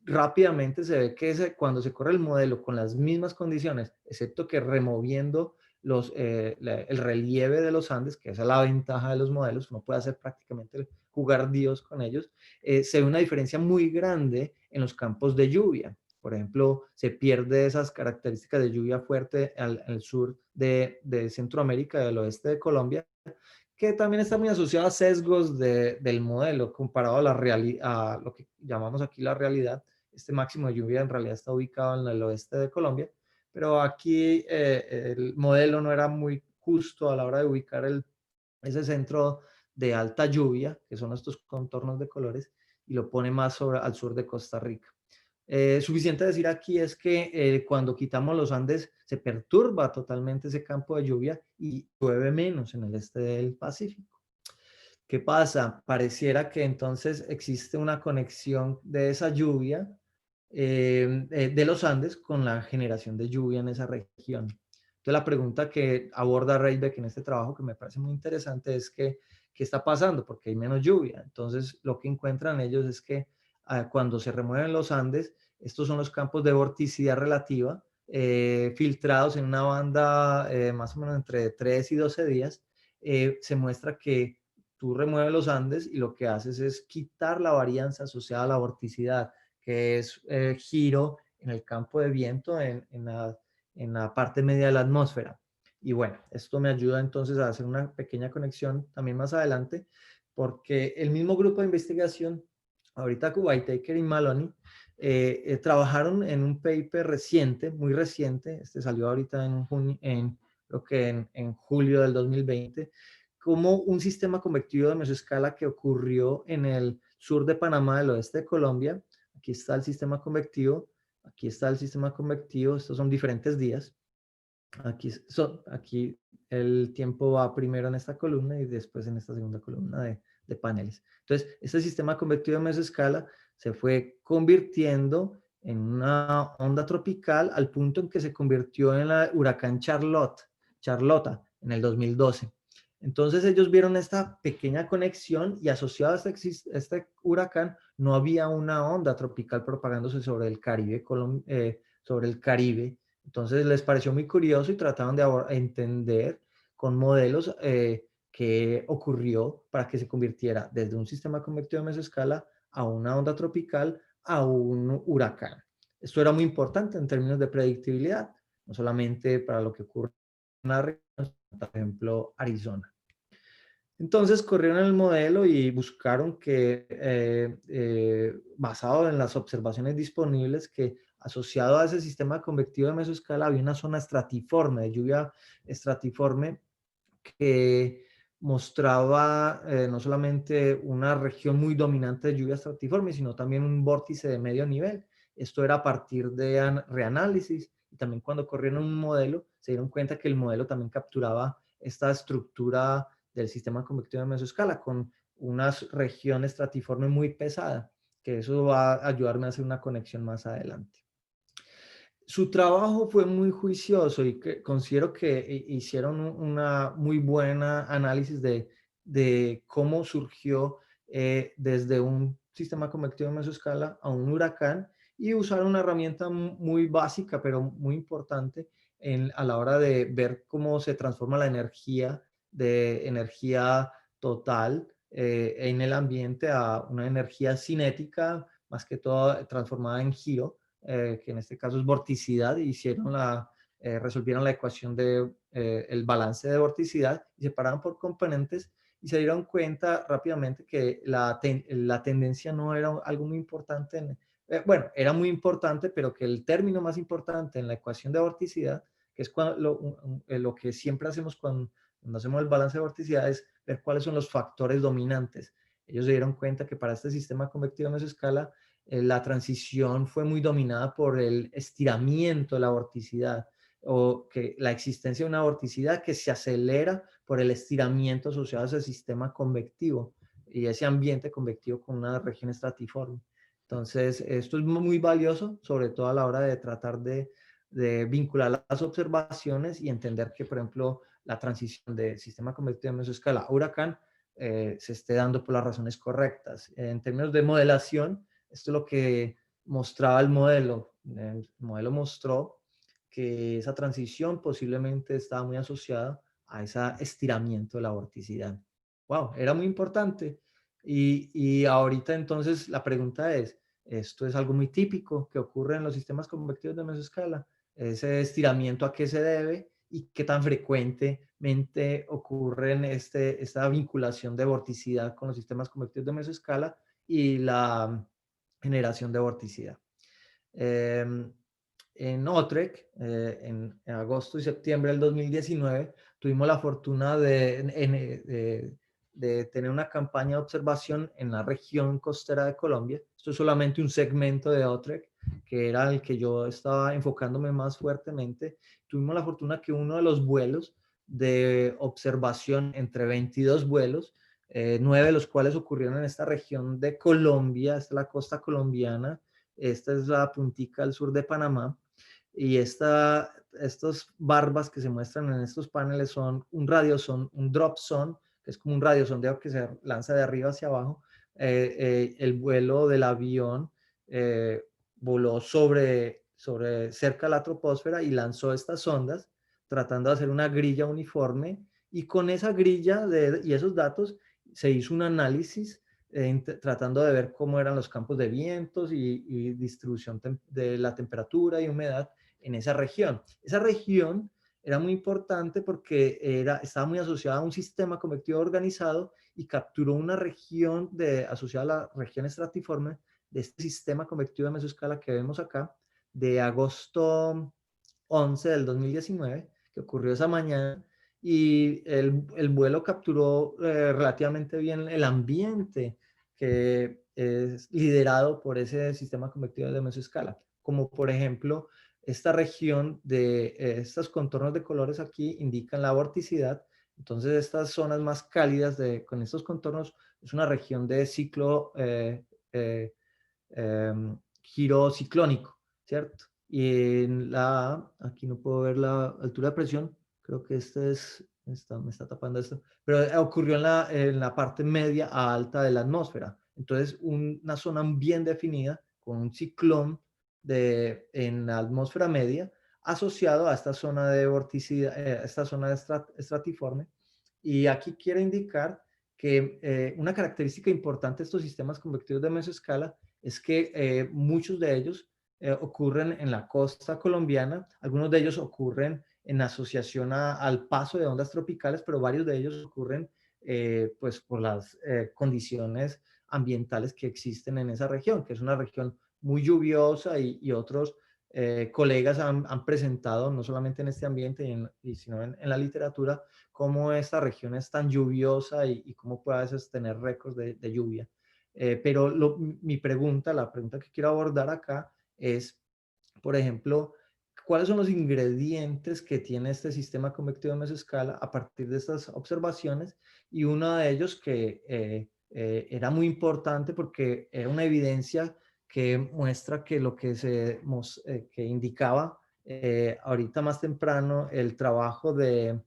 Rápidamente se ve que cuando se corre el modelo con las mismas condiciones, excepto que removiendo el relieve de los Andes, que esa es la ventaja de los modelos, uno puede hacer prácticamente jugar Dios con ellos, se ve una diferencia muy grande en los campos de lluvia. Por ejemplo, se pierde esas características de lluvia fuerte al sur de Centroamérica, del oeste de Colombia, que también está muy asociado a sesgos del modelo comparado a lo que llamamos aquí la realidad. Este máximo de lluvia en realidad está ubicado en el oeste de Colombia, pero aquí el modelo no era muy justo a la hora de ubicar ese centro de alta lluvia, que son estos contornos de colores, y lo pone más al sur de Costa Rica. Suficiente decir aquí es que cuando quitamos los Andes se perturba totalmente ese campo de lluvia y llueve menos en el este del Pacífico. ¿Qué pasa? Pareciera que entonces existe una conexión de esa lluvia de los Andes con la generación de lluvia en esa región. Entonces la pregunta que aborda Raybeck en este trabajo, que me parece muy interesante, es que ¿qué está pasando? Porque hay menos lluvia. Entonces lo que encuentran ellos es que cuando se remueven los Andes, estos son los campos de vorticidad relativa, filtrados en una banda más o menos entre 3 y 12 días, se muestra que tú remueves los Andes y lo que haces es quitar la varianza asociada a la vorticidad, que es giro en el campo de viento en la parte media de la atmósfera. Y bueno, esto me ayuda entonces a hacer una pequeña conexión también más adelante, porque el mismo grupo de investigación, ahorita Whitaker y Maloney, trabajaron en un paper reciente, muy reciente, este salió ahorita creo que en julio del 2020, como un sistema convectivo de mesoescala que ocurrió en el sur de Panamá, del oeste de Colombia. Aquí está el sistema convectivo, aquí está el sistema convectivo, estos son diferentes días. Aquí el tiempo va primero en esta columna y después en esta segunda columna de paneles. Entonces, este sistema convectivo de mesoescala se fue convirtiendo en una onda tropical al punto en que se convirtió en la huracán Charlotta en el 2012. Entonces ellos vieron esta pequeña conexión y asociado a este huracán no había una onda tropical propagándose sobre el Caribe, sobre el Caribe. Entonces les pareció muy curioso y trataron de entender con modelos qué ocurrió para que se convirtiera desde un sistema convectivo de mesoescala a una onda tropical a un huracán. Esto era muy importante en términos de predictibilidad, no solamente para lo que ocurre en una región, por ejemplo, Arizona. Entonces corrieron el modelo y buscaron que, basado en las observaciones disponibles, que asociado a ese sistema convectivo de mesoescala había una zona estratiforme, de lluvia estratiforme, que mostraba no solamente una región muy dominante de lluvia estratiforme, sino también un vórtice de medio nivel. Esto era a partir de reanálisis y también cuando corrieron un modelo se dieron cuenta que el modelo también capturaba esta estructura del sistema convectivo de mesoescala con una región estratiforme muy pesada, que eso va a ayudarme a hacer una conexión más adelante. Su trabajo fue muy juicioso y considero que hicieron una muy buena análisis de cómo surgió desde un sistema convectivo de mesoescala a un huracán y usaron una herramienta muy básica pero muy importante a la hora de ver cómo se transforma la energía de energía total en el ambiente a una energía cinética, más que todo transformada en giro, que en este caso es vorticidad, resolvieron la ecuación el balance de vorticidad y separaron por componentes y se dieron cuenta rápidamente que la tendencia no era algo muy importante. Bueno, era muy importante, pero que el término más importante en la ecuación de vorticidad, que es lo que siempre hacemos cuando hacemos el balance de vorticidad, es ver cuáles son los factores dominantes. Ellos se dieron cuenta que para este sistema convectivo de mesoescala la transición fue muy dominada por el estiramiento de la vorticidad, o que la existencia de una vorticidad que se acelera por el estiramiento asociado a ese sistema convectivo y ese ambiente convectivo con una región estratiforme. Entonces, esto es muy valioso, sobre todo a la hora de tratar de vincular las observaciones y entender que, por ejemplo, la transición de sistema convectivo de mesoescala a huracán se esté dando por las razones correctas. En términos de modelación, esto es lo que mostraba el modelo. El modelo mostró que esa transición posiblemente estaba muy asociada a ese estiramiento de la vorticidad. Wow, era muy importante. Y ahorita entonces la pregunta es, ¿esto es algo muy típico que ocurre en los sistemas convectivos de mesoescala? ¿Ese estiramiento a qué se debe y qué tan frecuentemente ocurre en esta vinculación de vorticidad con los sistemas convectivos de mesoescala y la generación de vorticidad? En Utrecht, en agosto y septiembre del 2019, tuvimos la fortuna de tener una campaña de observación en la región costera de Colombia. Esto es solamente un segmento de Utrecht, que era el que yo estaba enfocándome más fuertemente. Tuvimos la fortuna que uno de los vuelos de observación, entre 22 vuelos, 9 de los cuales ocurrieron en esta región de Colombia, esta es la costa colombiana, esta es la puntica al sur de Panamá, y estas barbas que se muestran en estos paneles son un drop zone, que es como un radiosondeo que se lanza de arriba hacia abajo, el vuelo del avión voló sobre cerca de la troposfera y lanzó estas sondas tratando de hacer una grilla uniforme, y con esa grilla y esos datos se hizo un análisis tratando de ver cómo eran los campos de vientos y distribución de la temperatura y humedad en esa región. Esa región era muy importante porque estaba muy asociada a un sistema convectivo organizado y capturó una región asociada a la región estratiforme de este sistema convectivo de mesoscala que vemos acá, de agosto 11 del 2019, que ocurrió esa mañana, y el vuelo capturó relativamente bien el ambiente que es liderado por ese sistema convectivo de mesoscala, como por ejemplo esta región de estos contornos de colores aquí indican la vorticidad. Entonces estas zonas más cálidas con estos contornos es una región de ciclo eh, giro ciclónico, ¿cierto? Y aquí no puedo ver la altura de presión, creo que me está tapando esto, pero ocurrió en la parte media a alta de la atmósfera. Entonces, una zona bien definida con un ciclón en la atmósfera media asociado a esta zona de vorticidad, esta zona de estratiforme. Y aquí quiero indicar que una característica importante de estos sistemas convectivos de mesoscala es que muchos de ellos ocurren en la costa colombiana, algunos de ellos ocurren en asociación al paso de ondas tropicales, pero varios de ellos ocurren pues por las condiciones ambientales que existen en esa región, que es una región muy lluviosa, y otros colegas han presentado, no solamente en este ambiente, sino en la literatura, cómo esta región es tan lluviosa y cómo puede a veces tener récords de lluvia. Pero la pregunta que quiero abordar acá es, por ejemplo, ¿cuáles son los ingredientes que tiene este sistema convectivo de mesoscala a partir de estas observaciones? Y uno de ellos que era muy importante porque era una evidencia que muestra que lo que indicaba ahorita más temprano el trabajo de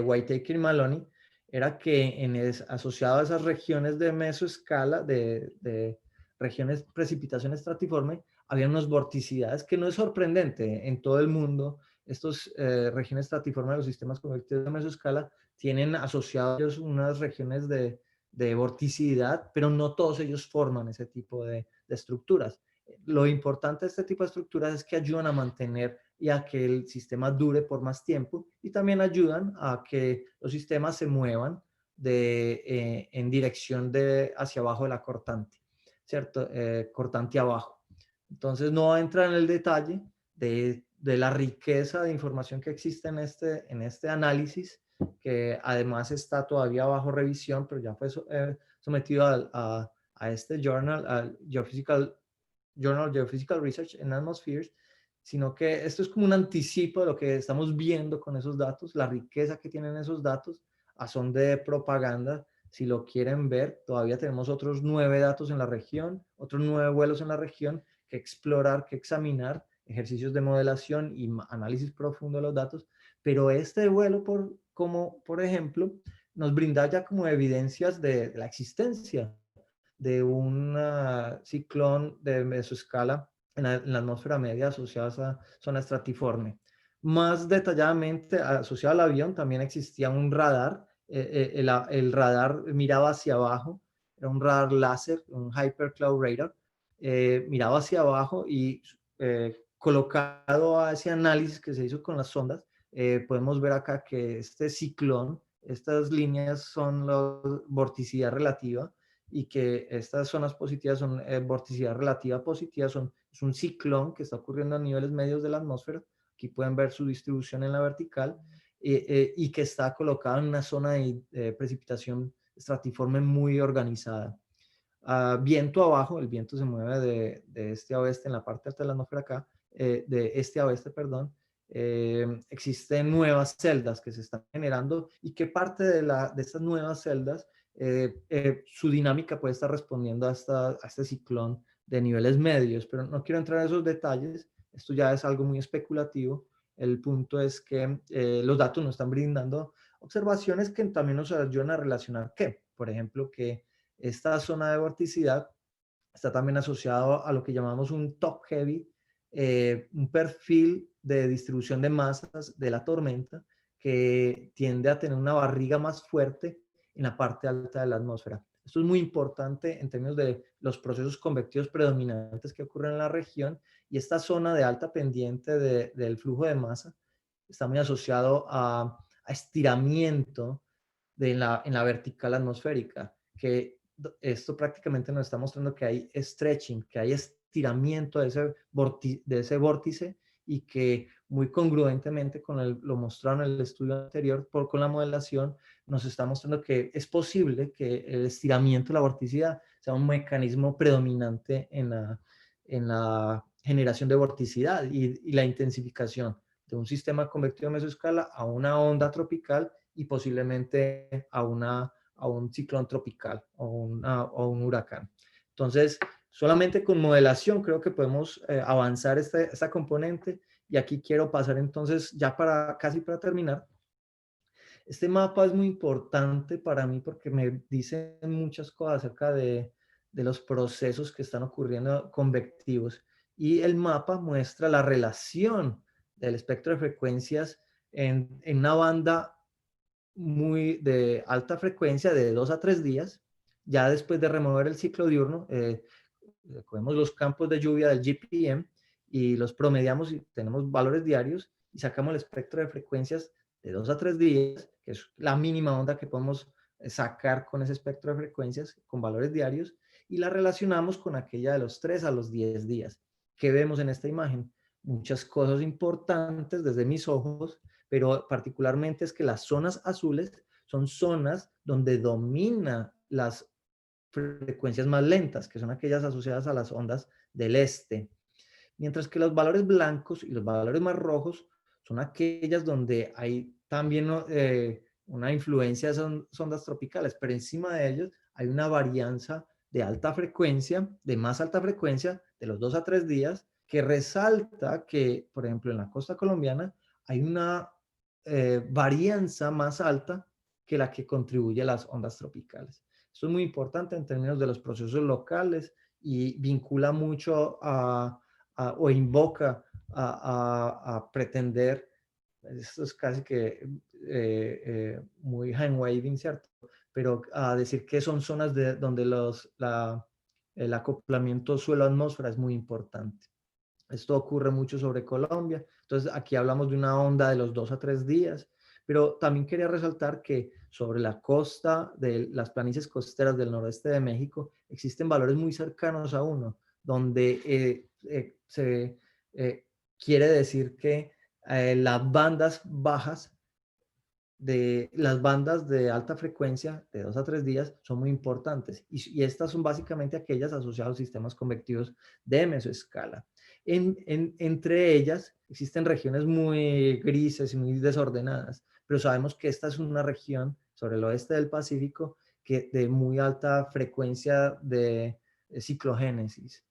Whitaker y Maloney, era que asociado a esas regiones de mesoescala, de regiones precipitación estratiforme, había unas vorticidades que no es sorprendente en todo el mundo. Estas regiones estratiformes de los sistemas convectivos de mesoescala tienen asociados unas regiones de vorticidad, pero no todos ellos forman ese tipo de estructuras. Lo importante de este tipo de estructuras es que ayudan a mantener y a que el sistema dure por más tiempo, y también ayudan a que los sistemas se muevan en dirección hacia abajo de la cortante, ¿cierto? Cortante abajo. Entonces no va a entrar en el detalle de la riqueza de información que existe en este análisis, que además está todavía bajo revisión, pero ya fue sometido a este journal, al Journal of Geophysical Research in Atmospheres, sino que esto es como un anticipo de lo que estamos viendo con esos datos, la riqueza que tienen esos datos a son de propaganda. Si lo quieren ver, todavía tenemos otros 9 datos en la región, otros 9 vuelos en la región que explorar, que examinar, ejercicios de modelación y análisis profundo de los datos, pero este vuelo, como por ejemplo, nos brinda ya como evidencias de la existencia de un ciclón de mesoescala en la atmósfera media asociada a esa zona estratiforme. Más detalladamente, asociado al avión, también existía un radar. El radar miraba hacia abajo, era un radar láser, un Hypercloud Radar. Miraba hacia abajo y colocado a ese análisis que se hizo con las sondas, podemos ver acá que este ciclón, estas líneas son la vorticidad relativa, y que estas zonas positivas son vorticidad relativa positiva, es un ciclón que está ocurriendo a niveles medios de la atmósfera. Aquí pueden ver su distribución en la vertical, y que está colocado en una zona de precipitación estratiforme muy organizada. Viento abajo, el viento se mueve de este a oeste en la parte alta de la atmósfera acá, de este a oeste, perdón. Existen nuevas celdas que se están generando, y que parte de estas nuevas celdas, su dinámica puede estar respondiendo a este ciclón de niveles medios, pero no quiero entrar en esos detalles, esto ya es algo muy especulativo. El punto es que los datos nos están brindando observaciones que también nos ayudan a relacionar que, por ejemplo, que esta zona de vorticidad está también asociado a lo que llamamos un top heavy, un perfil de distribución de masas de la tormenta que tiende a tener una barriga más fuerte en la parte alta de la atmósfera. Esto es muy importante en términos de los procesos convectivos predominantes que ocurren en la región, y esta zona de alta pendiente del flujo de masa está muy asociado a estiramiento en la vertical atmosférica, que esto prácticamente nos está mostrando que hay stretching, que hay estiramiento de ese vórtice, y que muy congruentemente con lo mostrado en el estudio anterior con la modelación, nos está mostrando que es posible que el estiramiento de la vorticidad sea un mecanismo predominante en la generación de vorticidad y la intensificación de un sistema convectivo de mesoescala a una onda tropical y posiblemente a un ciclón tropical o un huracán. Entonces, solamente con modelación creo que podemos avanzar esta componente, y aquí quiero pasar entonces, ya casi para terminar. Este mapa es muy importante para mí porque me dice muchas cosas acerca de los procesos que están ocurriendo convectivos, y el mapa muestra la relación del espectro de frecuencias en una banda muy de alta frecuencia de 2 a 3 días, ya después de remover el ciclo diurno. Cogemos los campos de lluvia del GPM y los promediamos y tenemos valores diarios, y sacamos el espectro de frecuencias de 2 a 3 días, que es la mínima onda que podemos sacar con ese espectro de frecuencias con valores diarios, y la relacionamos con aquella de los 3 a los 10 días. ¿Qué vemos en esta imagen? Muchas cosas importantes desde mis ojos, pero particularmente es que las zonas azules son zonas donde domina las frecuencias más lentas, que son aquellas asociadas a las ondas del este, mientras que los valores blancos y los valores más rojos son aquellas donde hay también una influencia de esas ondas tropicales, pero encima de ellos hay una varianza de alta frecuencia, de más alta frecuencia, de los 2 a 3 días, que resalta que, por ejemplo, en la costa colombiana hay una varianza más alta que la que contribuye a las ondas tropicales. Esto es muy importante en términos de los procesos locales y vincula mucho o invoca a pretender, esto es casi que muy hand waving, ¿cierto? Pero a decir que son zonas donde el acoplamiento suelo-atmósfera es muy importante. Esto ocurre mucho sobre Colombia. Entonces, aquí hablamos de una onda de los 2 a 3 días, pero también quería resaltar que sobre la costa de las planicies costeras del noroeste de México existen valores muy cercanos a uno, donde se quiere decir que las bandas bajas de las bandas de alta frecuencia de 2 a 3 días son muy importantes, y estas son básicamente aquellas asociadas a sistemas convectivos de mesoescala. Entre ellas existen regiones muy grises y muy desordenadas, pero sabemos que esta es una región sobre el oeste del Pacífico de muy alta frecuencia de ciclogénesis.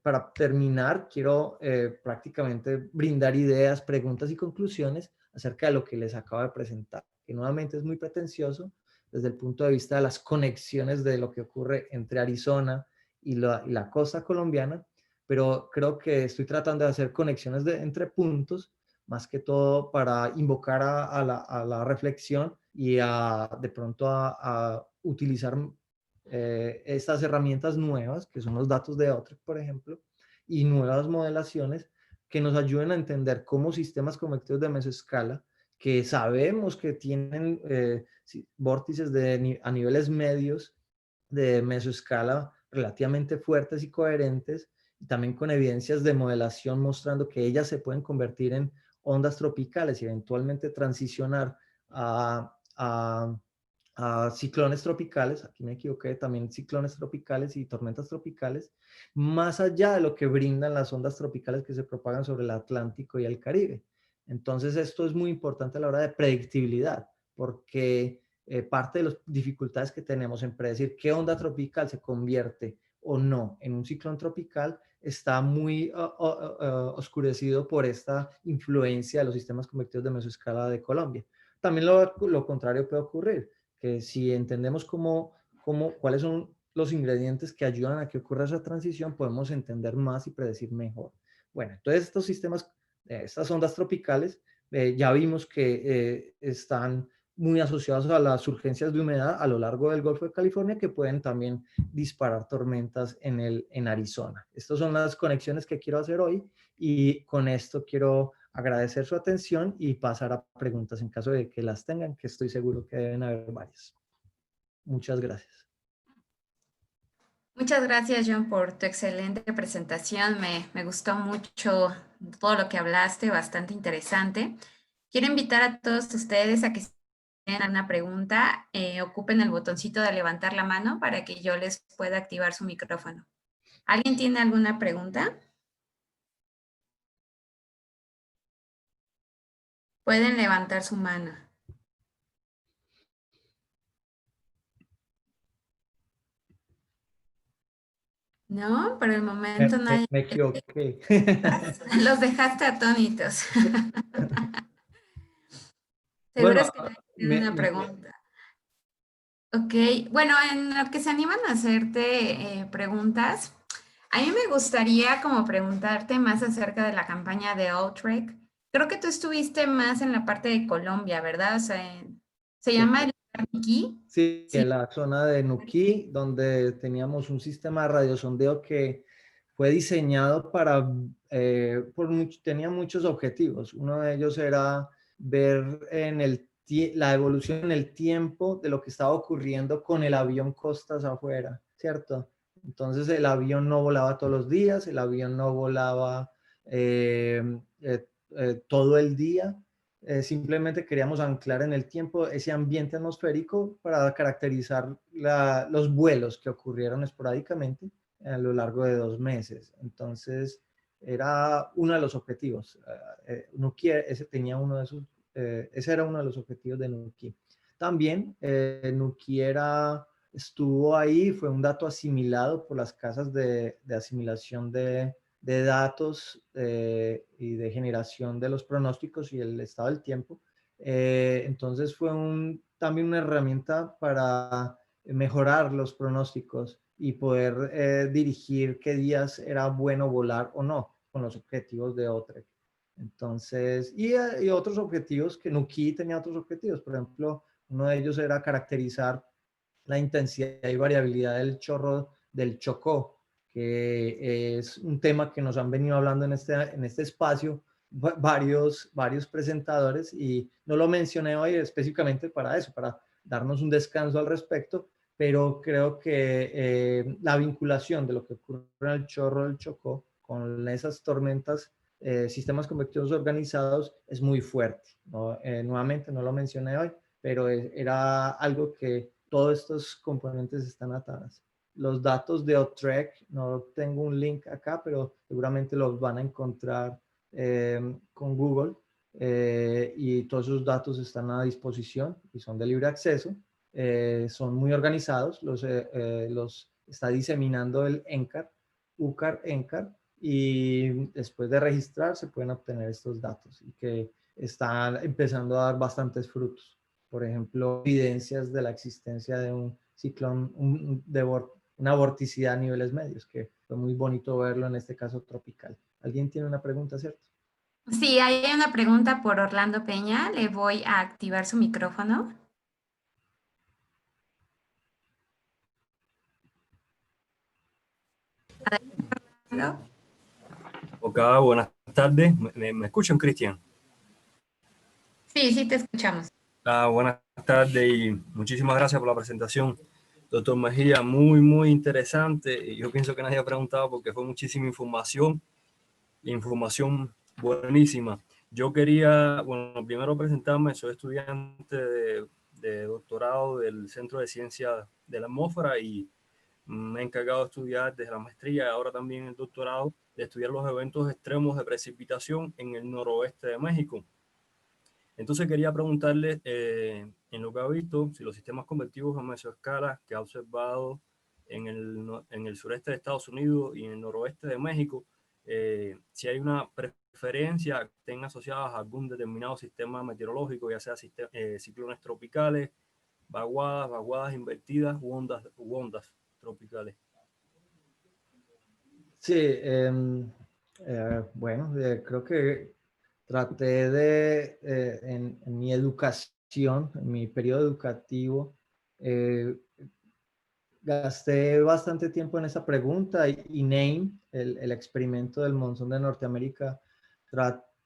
Para terminar, quiero prácticamente brindar ideas, preguntas y conclusiones acerca de lo que les acabo de presentar, que nuevamente es muy pretencioso desde el punto de vista de las conexiones de lo que ocurre entre Arizona y la costa colombiana, pero creo que estoy tratando de hacer conexiones entre puntos, más que todo para invocar a la reflexión y de pronto a utilizar estas herramientas nuevas, que son los datos de Outreq, por ejemplo, y nuevas modelaciones que nos ayuden a entender cómo sistemas convectivos de mesoescala, que sabemos que tienen vórtices a niveles medios de mesoescala relativamente fuertes y coherentes, y también con evidencias de modelación mostrando que ellas se pueden convertir en ondas tropicales y eventualmente transicionar a ciclones tropicales. Aquí me equivoqué, también ciclones tropicales y tormentas tropicales, más allá de lo que brindan las ondas tropicales que se propagan sobre el Atlántico y el Caribe. Entonces, esto es muy importante a la hora de predictibilidad, porque parte de las dificultades que tenemos en predecir qué onda tropical se convierte o no en un ciclón tropical está muy oscurecido por esta influencia de los sistemas convectivos de mesoescala de Colombia. También lo contrario puede ocurrir, que si entendemos cómo cuáles son los ingredientes que ayudan a que ocurra esa transición, podemos entender más y predecir mejor. Bueno, entonces estos sistemas, estas ondas tropicales, ya vimos que están muy asociados a las urgencias de humedad a lo largo del Golfo de California, que pueden también disparar tormentas en Arizona. Estas son las conexiones que quiero hacer hoy y con esto quiero agradecer su atención y pasar a preguntas en caso de que las tengan, que estoy seguro que deben haber varias. Muchas gracias. Muchas gracias, John, por tu excelente presentación. Me gustó mucho todo lo que hablaste, bastante interesante. Quiero invitar a todos ustedes a que si tienen una pregunta, ocupen el botoncito de levantar la mano para que yo les pueda activar su micrófono. ¿Alguien tiene alguna pregunta? Pueden levantar su mano. No, por el momento nadie. Me equivoqué. Los dejaste atónitos. Seguro Bueno, es que nadie tiene una pregunta. Ok, bueno, en lo que se animan a hacerte preguntas, a mí me gustaría como preguntarte más acerca de la campaña de Outrek. Creo que tú estuviste más en la parte de Colombia, ¿verdad? O sea, se llama el Niquí. sí, Sí. en la zona de Nuquí, donde teníamos un sistema de radiosondeo que fue diseñado para, tenía muchos objetivos. Uno de ellos era ver la evolución en el tiempo de lo que estaba ocurriendo con el avión costas afuera, ¿cierto? Entonces el avión no volaba todos los días, el avión no volaba todo el día. Simplemente queríamos anclar en el tiempo ese ambiente atmosférico para caracterizar los vuelos que ocurrieron esporádicamente a lo largo de 2 meses. Entonces, era uno de los objetivos. Nuki, ese era uno de los objetivos de Nuki. También Nuki estuvo ahí, fue un dato asimilado por las casas de asimilación de datos y de generación de los pronósticos y el estado del tiempo. Entonces fue también una herramienta para mejorar los pronósticos y poder dirigir qué días era bueno volar o no con los objetivos de OTREC. Entonces, y otros objetivos que Nuki tenía otros objetivos. Por ejemplo, uno de ellos era caracterizar la intensidad y variabilidad del chorro del Chocó, que es un tema que nos han venido hablando en este espacio varios presentadores y no lo mencioné hoy específicamente para eso, para darnos un descanso al respecto, pero creo que la vinculación de lo que ocurre en el chorro del Chocó con esas tormentas, sistemas convectivos organizados, es muy fuerte, ¿no? Nuevamente no lo mencioné hoy, pero era algo que todos estos componentes están atados. Los datos de OTREC, no tengo un link acá, pero seguramente los van a encontrar con Google y todos esos datos están a disposición y son de libre acceso. Son muy organizados, los está diseminando el ENCAR, UCAR-ENCAR, y después de registrar se pueden obtener estos datos y que están empezando a dar bastantes frutos. Por ejemplo, evidencias de la existencia de un ciclón, una vorticidad a niveles medios, que fue muy bonito verlo en este caso tropical. ¿Alguien tiene una pregunta, cierto? Sí, hay una pregunta por Orlando Peña. Le voy a activar su micrófono. Orlando. Ok, buenas tardes. ¿Me escuchan, Cristian? Sí, sí, te escuchamos. Buenas tardes y muchísimas gracias por la presentación, doctor Mejía. Muy, muy interesante. Y yo pienso que nadie ha preguntado porque fue muchísima información buenísima. Yo quería, bueno, primero presentarme. Soy estudiante de doctorado del Centro de Ciencias de la Atmósfera y me he encargado de estudiar desde la maestría y ahora también el doctorado de estudiar los eventos extremos de precipitación en el noroeste de México. Entonces quería preguntarle, en lo que ha visto, si los sistemas convectivos a mesoescala que ha observado en el sureste de Estados Unidos y en el noroeste de México, si hay una preferencia que estén asociadas a algún determinado sistema meteorológico, ya sea ciclones tropicales vaguadas invertidas u ondas tropicales. Sí, bueno, creo que traté de, en mi educación, en mi periodo educativo, gasté bastante tiempo en esa pregunta y NAME, el experimento del monzón de Norteamérica,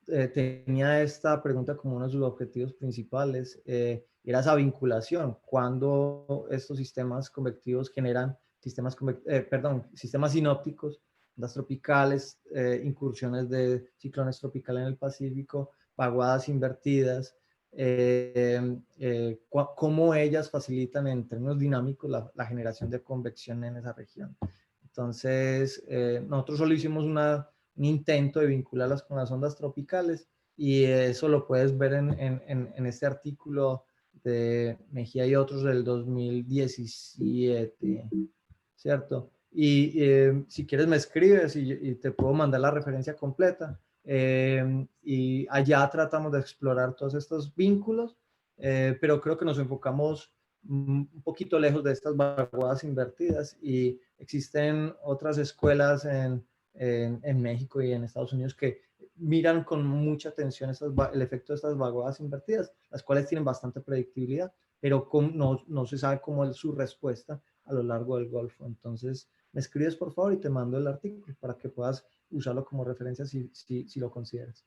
tenía esta pregunta como uno de sus objetivos principales. Era esa vinculación, cuando estos sistemas convectivos generan sistemas sinópticos, ondas tropicales, incursiones de ciclones tropicales en el Pacífico, vaguadas invertidas, cómo ellas facilitan en términos dinámicos la generación de convección en esa región. Entonces, nosotros solo hicimos un intento de vincularlas con las ondas tropicales y eso lo puedes ver en este artículo de Mejía y otros del 2017, ¿cierto? Y si quieres me escribes y te puedo mandar la referencia completa. Y allá tratamos de explorar todos estos vínculos, pero creo que nos enfocamos un poquito lejos de estas vaguadas invertidas y existen otras escuelas en México y en Estados Unidos que miran con mucha atención el efecto de estas vaguadas invertidas, las cuales tienen bastante predictibilidad, pero no se sabe cómo es su respuesta a lo largo del Golfo. Entonces, me escribes por favor y te mando el artículo para que puedas usarlo como referencia si lo consideras.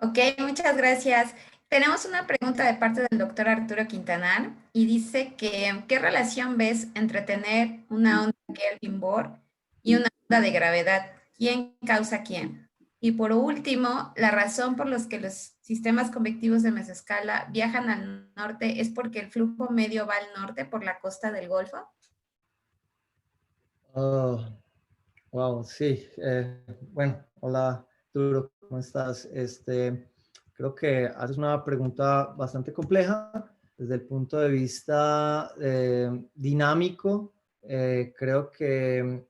Ok, muchas gracias. Tenemos una pregunta de parte del doctor Arturo Quintanar y dice que ¿qué relación ves entre tener una onda Kelvin-Bohr y una onda de gravedad? ¿Quién causa quién? Y por último, la razón por la que los sistemas convectivos de mesoscala viajan al norte es porque el flujo medio va al norte por la costa del Golfo. Oh, wow, sí. Bueno, hola, Arturo, ¿cómo estás? Creo que haces una pregunta bastante compleja desde el punto de vista dinámico. Creo que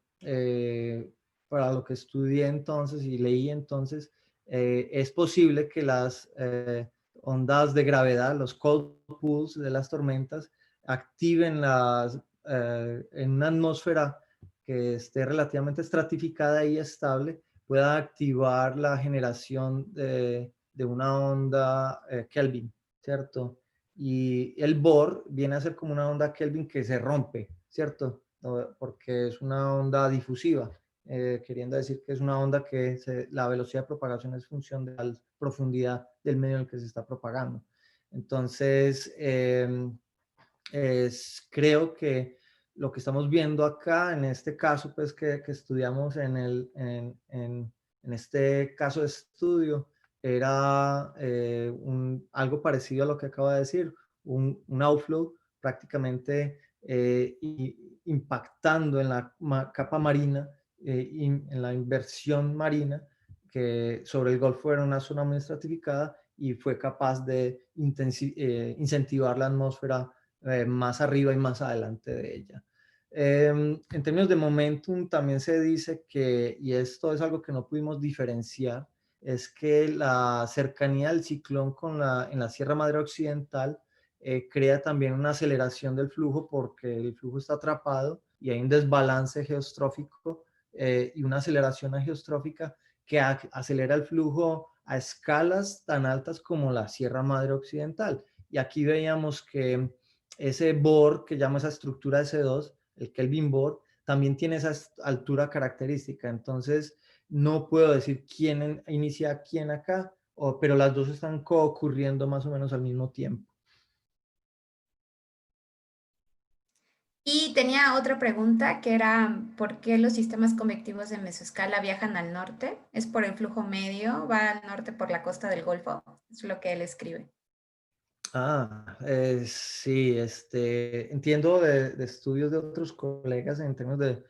para lo que estudié entonces y leí entonces, es posible que las ondas de gravedad, los cold pools de las tormentas, activen en una atmósfera que esté relativamente estratificada y estable, pueda activar la generación de una onda Kelvin, ¿cierto? Y el Bohr viene a ser como una onda Kelvin que se rompe, ¿cierto? Porque es una onda difusiva, queriendo decir que es una onda que la velocidad de propagación es función de la profundidad del medio en el que se está propagando. Entonces, creo que lo que estamos viendo acá, en este caso, pues que estudiamos en este caso de estudio, era algo parecido a lo que acabo de decir, un outflow prácticamente impactando en la capa marina, en la inversión marina, que sobre el Golfo era una zona muy estratificada y fue capaz de incentivar la atmósfera más arriba y más adelante de ella. En términos de momentum, también se dice que, y esto es algo que no pudimos diferenciar, es que la cercanía del ciclón en la Sierra Madre Occidental crea también una aceleración del flujo porque el flujo está atrapado y hay un desbalance geostrófico y una aceleración geostrófica que acelera el flujo a escalas tan altas como la Sierra Madre Occidental. Y aquí veíamos que ese Bohr, que llama esa estructura S2, el Kelvin Bohr, también tiene esa altura característica. Entonces, no puedo decir quién inicia quién acá, pero las dos están ocurriendo más o menos al mismo tiempo. Y tenía otra pregunta que era, ¿por qué los sistemas convectivos de mesoscala viajan al norte? ¿Es por el flujo medio? ¿Va al norte por la costa del Golfo? Es lo que él escribe. Sí, entiendo de estudios de otros colegas en términos de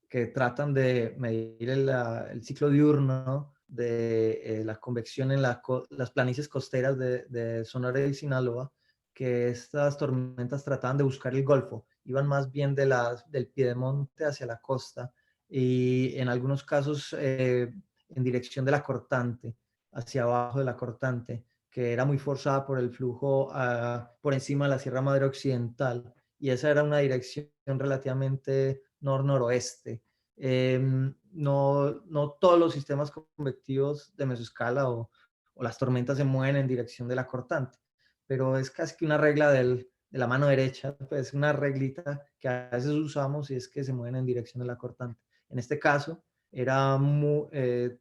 que tratan de medir el ciclo diurno de la convección en las planicies costeras de Sonora y Sinaloa, que estas tormentas trataban de buscar el Golfo, iban más bien del piedemonte hacia la costa y en algunos casos en dirección de la cortante, hacia abajo de la cortante, que era muy forzada por el flujo por encima de la Sierra Madre Occidental, y esa era una dirección relativamente nor-noroeste. No todos los sistemas convectivos de mesoscala o las tormentas se mueven en dirección de la cortante, pero es casi que una regla de la mano derecha, pues una reglita que a veces usamos y es que se mueven en dirección de la cortante. En este caso,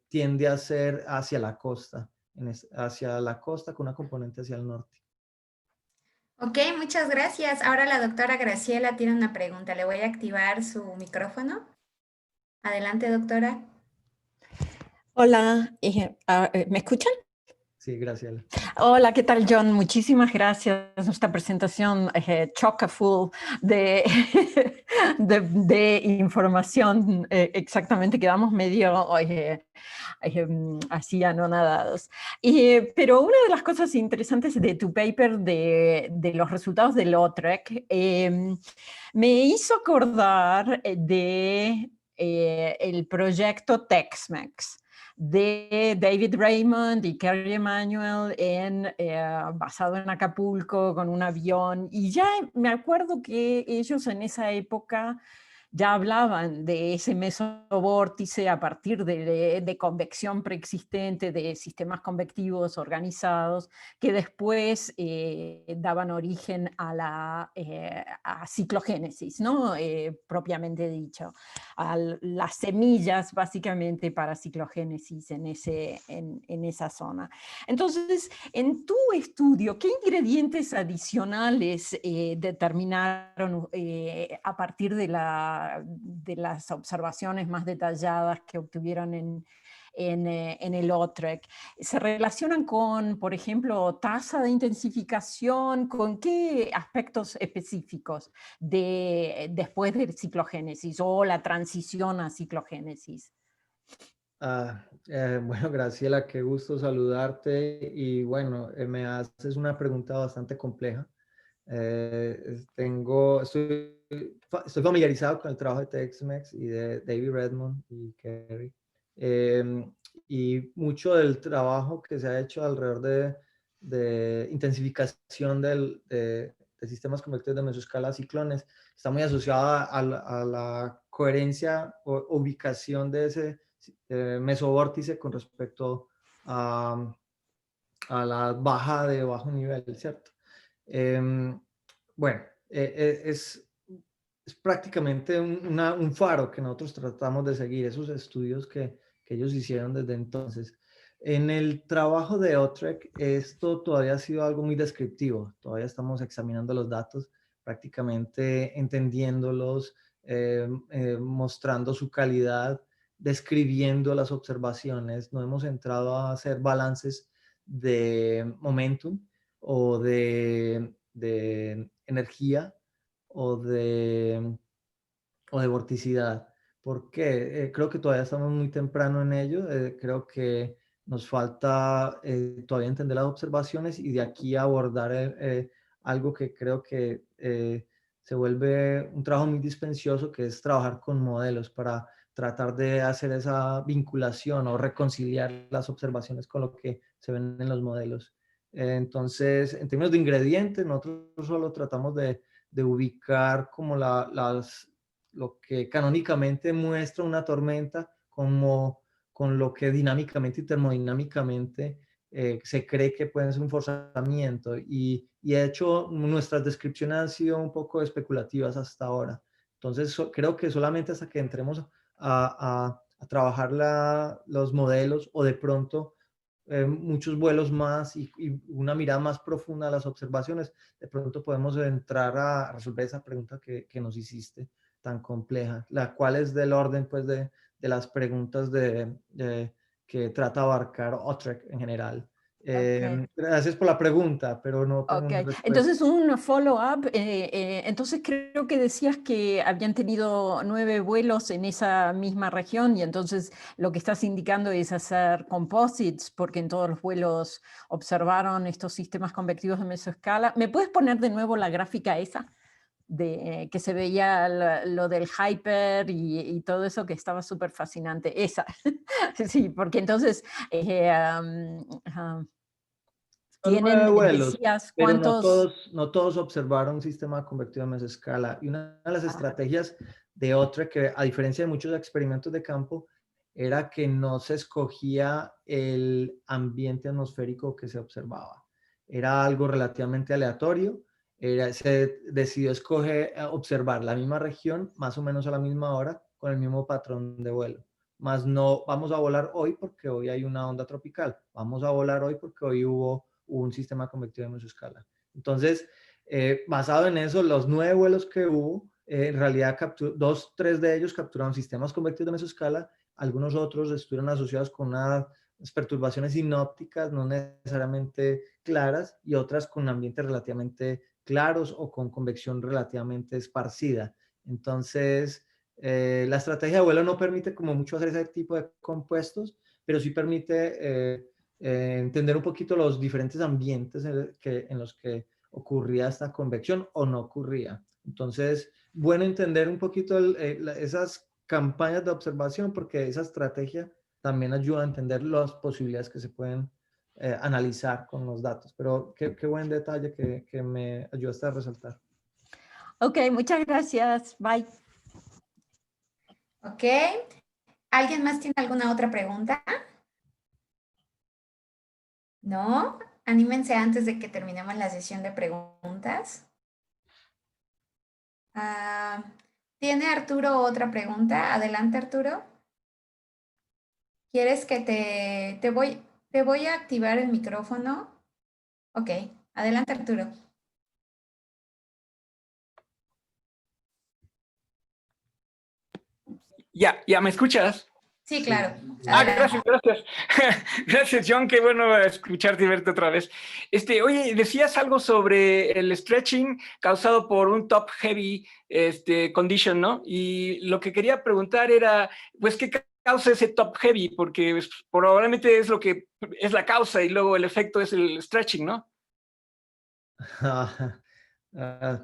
tiende a ser hacia la costa, hacia la costa con una componente hacia el norte. Ok, muchas gracias. Ahora la doctora Graciela tiene una pregunta. Le voy a activar su micrófono. Adelante, doctora. Hola, ¿me escuchan? Sí, gracias. Hola, ¿qué tal, John? Muchísimas gracias. Esta presentación choca full de, de información. Exactamente, quedamos medio así anonadados. Pero una de las cosas interesantes de tu paper de los resultados del Lautrec me hizo acordar de el proyecto Tex-Mex de David Raymond y Kerry Emanuel basado en Acapulco con un avión. Y ya me acuerdo que ellos en esa época ya hablaban de ese mesobórtice a partir de convección preexistente, de sistemas convectivos organizados, que después daban origen a ciclogénesis, ¿no? Propiamente dicho, a las semillas básicamente para ciclogénesis en esa zona. Entonces, en tu estudio, ¿qué ingredientes adicionales determinaron a partir de las observaciones más detalladas que obtuvieron en el Lautrec? ¿Se relacionan con, por ejemplo, tasa de intensificación? ¿Con qué aspectos específicos después de ciclogénesis o la transición a ciclogénesis? Bueno, Graciela, qué gusto saludarte. Y bueno, me haces una pregunta bastante compleja. Estoy familiarizado con el trabajo de Tex-Mex y de David Redmond y Kerry. Y mucho del trabajo que se ha hecho alrededor de intensificación de sistemas convectivos de mesoscala a ciclones está muy asociada a la coherencia o ubicación de ese mesobórtice con respecto a la baja de bajo nivel, ¿cierto? Bueno, es prácticamente un faro que nosotros tratamos de seguir, esos estudios que ellos hicieron desde entonces. En el trabajo de Lautrec, esto todavía ha sido algo muy descriptivo, todavía estamos examinando los datos, prácticamente entendiéndolos, mostrando su calidad, describiendo las observaciones. No hemos entrado a hacer balances de momentum o de energía o de vorticidad. ¿Por qué? Creo que todavía estamos muy temprano en ello. Creo que nos falta todavía entender las observaciones y de aquí abordar algo que creo que se vuelve un trabajo muy dispendioso, que es trabajar con modelos para tratar de hacer esa vinculación o reconciliar las observaciones con lo que se ven en los modelos. Entonces, en términos de ingredientes, nosotros solo tratamos de ubicar como lo que canónicamente muestra una tormenta como con lo que dinámicamente y termodinámicamente se cree que puede ser un forzamiento. Y de hecho, nuestras descripciones han sido un poco especulativas hasta ahora. Entonces, creo que solamente hasta que entremos a trabajar los modelos o de pronto muchos vuelos más y una mirada más profunda a las observaciones, de pronto podemos entrar a resolver esa pregunta que nos hiciste tan compleja, la cual es del orden pues de las preguntas que trata de abarcar Lautrec en general. Okay. Gracias por la pregunta, pero no tengo una respuesta. Entonces, un follow-up. Entonces, creo que decías que habían tenido 9 vuelos en esa misma región y entonces lo que estás indicando es hacer composites porque en todos los vuelos observaron estos sistemas convectivos de mesoescala. ¿Me puedes poner de nuevo la gráfica esa? Que se veía lo del hyper y todo eso que estaba súper fascinante. Esa. Sí, porque entonces... Son 9 tienen, vuelos, decías, pero ¿cuántos? no todos observaron un sistema convectivo de mesoscala. Y una de las Ah, estrategias de otra, que a diferencia de muchos experimentos de campo, era que no se escogía el ambiente atmosférico que se observaba. Era algo relativamente aleatorio. Se decidió observar la misma región más o menos a la misma hora con el mismo patrón de vuelo. Más no vamos a volar hoy porque hoy hay una onda tropical. Vamos a volar hoy porque hoy hubo un sistema convectivo de mesoscala. Entonces, basado en eso, los 9 vuelos que hubo, en realidad 3 de ellos capturaron sistemas convectivos de mesoscala. Algunos otros estuvieron asociados con unas perturbaciones sinópticas no necesariamente claras y otras con ambientes relativamente claros o con convección relativamente esparcida. Entonces, la estrategia de vuelo no permite como mucho hacer ese tipo de compuestos, pero sí permite entender un poquito los diferentes ambientes en los que ocurría esta convección o no ocurría. Entonces, bueno entender un poquito esas campañas de observación porque esa estrategia también ayuda a entender las posibilidades que se pueden analizar con los datos. Pero qué buen detalle que me ayudaste a resaltar. Ok, muchas gracias. Bye. Ok. ¿Alguien más tiene alguna otra pregunta? ¿No? Anímense antes de que terminemos la sesión de preguntas. ¿Tiene Arturo otra pregunta? Adelante, Arturo. ¿Quieres que te voy a activar el micrófono? Ok, adelante, Arturo. Ya, ¿me escuchas? Sí, claro. Gracias. Gracias, John, qué bueno escucharte y verte otra vez. Oye, decías algo sobre el stretching causado por un top heavy condition, ¿no? Y lo que quería preguntar era, pues, ¿qué causa ese top heavy? Porque pues, probablemente es lo que es la causa y luego el efecto es el stretching, ¿no?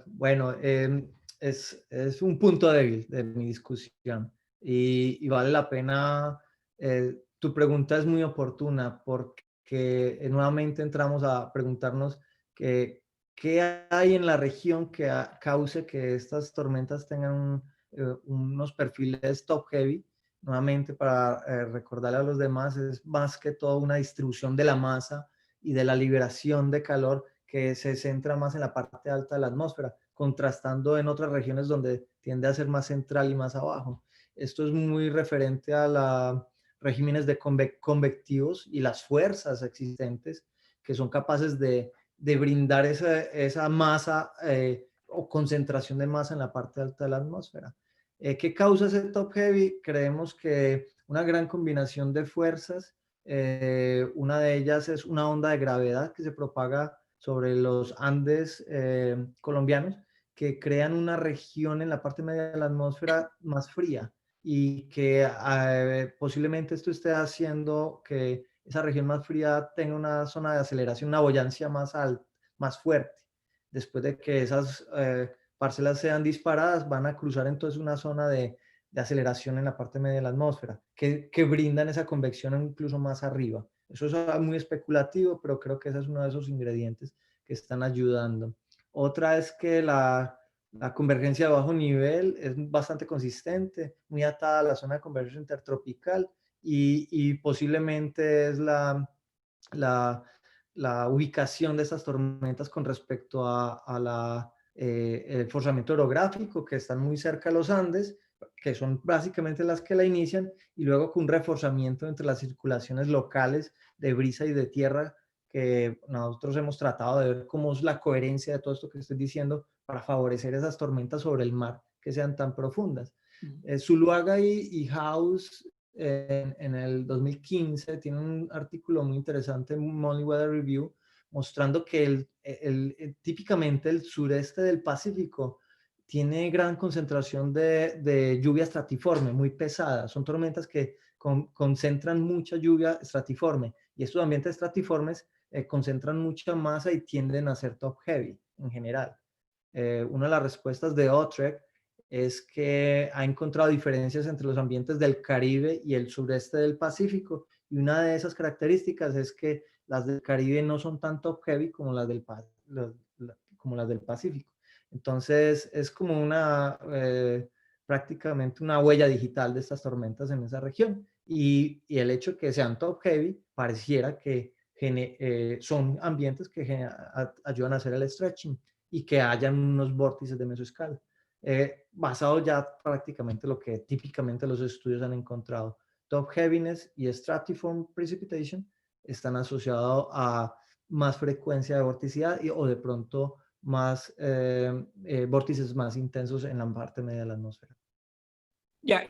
Bueno, es un punto débil de mi discusión y vale la pena. Tu pregunta es muy oportuna porque nuevamente entramos a preguntarnos qué hay en la región que cause que estas tormentas tengan unos perfiles top heavy. Nuevamente, para recordarle a los demás, es más que todo una distribución de la masa y de la liberación de calor que se centra más en la parte alta de la atmósfera, contrastando en otras regiones donde tiende a ser más central y más abajo. Esto es muy referente a los regímenes de convectivos y las fuerzas existentes que son capaces de brindar esa masa o concentración de masa en la parte alta de la atmósfera. ¿Qué causa ese top heavy? Creemos que una gran combinación de fuerzas. Una de ellas es una onda de gravedad que se propaga sobre los Andes colombianos, que crean una región en la parte media de la atmósfera más fría y que posiblemente esto esté haciendo que esa región más fría tenga una zona de aceleración, una buoyancia más alta, más fuerte. Después de que esas parcelas sean disparadas, van a cruzar entonces una zona de aceleración en la parte media de la atmósfera, que brindan esa convección incluso más arriba. Eso es muy especulativo, pero creo que ese es uno de esos ingredientes que están ayudando. Otra es que la convergencia de bajo nivel es bastante consistente, muy atada a la zona de convergencia intertropical y posiblemente es la ubicación de estas tormentas con respecto a el forzamiento orográfico, que están muy cerca de los Andes, que son básicamente las que la inician, y luego con un reforzamiento entre las circulaciones locales de brisa y de tierra, que nosotros hemos tratado de ver cómo es la coherencia de todo esto que estoy diciendo para favorecer esas tormentas sobre el mar que sean tan profundas. Zuluaga y House en el 2015 tiene un artículo muy interesante en Monthly Weather Review mostrando que típicamente el sureste del Pacífico tiene gran concentración de lluvia estratiforme, muy pesada. Son tormentas que concentran mucha lluvia estratiforme y estos ambientes estratiformes concentran mucha masa y tienden a ser top heavy en general. Una de las respuestas de Utrecht es que ha encontrado diferencias entre los ambientes del Caribe y el sureste del Pacífico. Y una de esas características es que las del Caribe no son tan top heavy como las como las del Pacífico. Entonces, es como prácticamente una huella digital de estas tormentas en esa región. Y el hecho de que sean top heavy pareciera que son ambientes que ayudan a hacer el stretching y que hayan unos vórtices de mesoescala. Basado ya prácticamente lo que típicamente los estudios han encontrado. Top heaviness y stratiform precipitation están asociados a más frecuencia de vorticidad o de pronto más vórtices más intensos en la parte media de la atmósfera. Ya,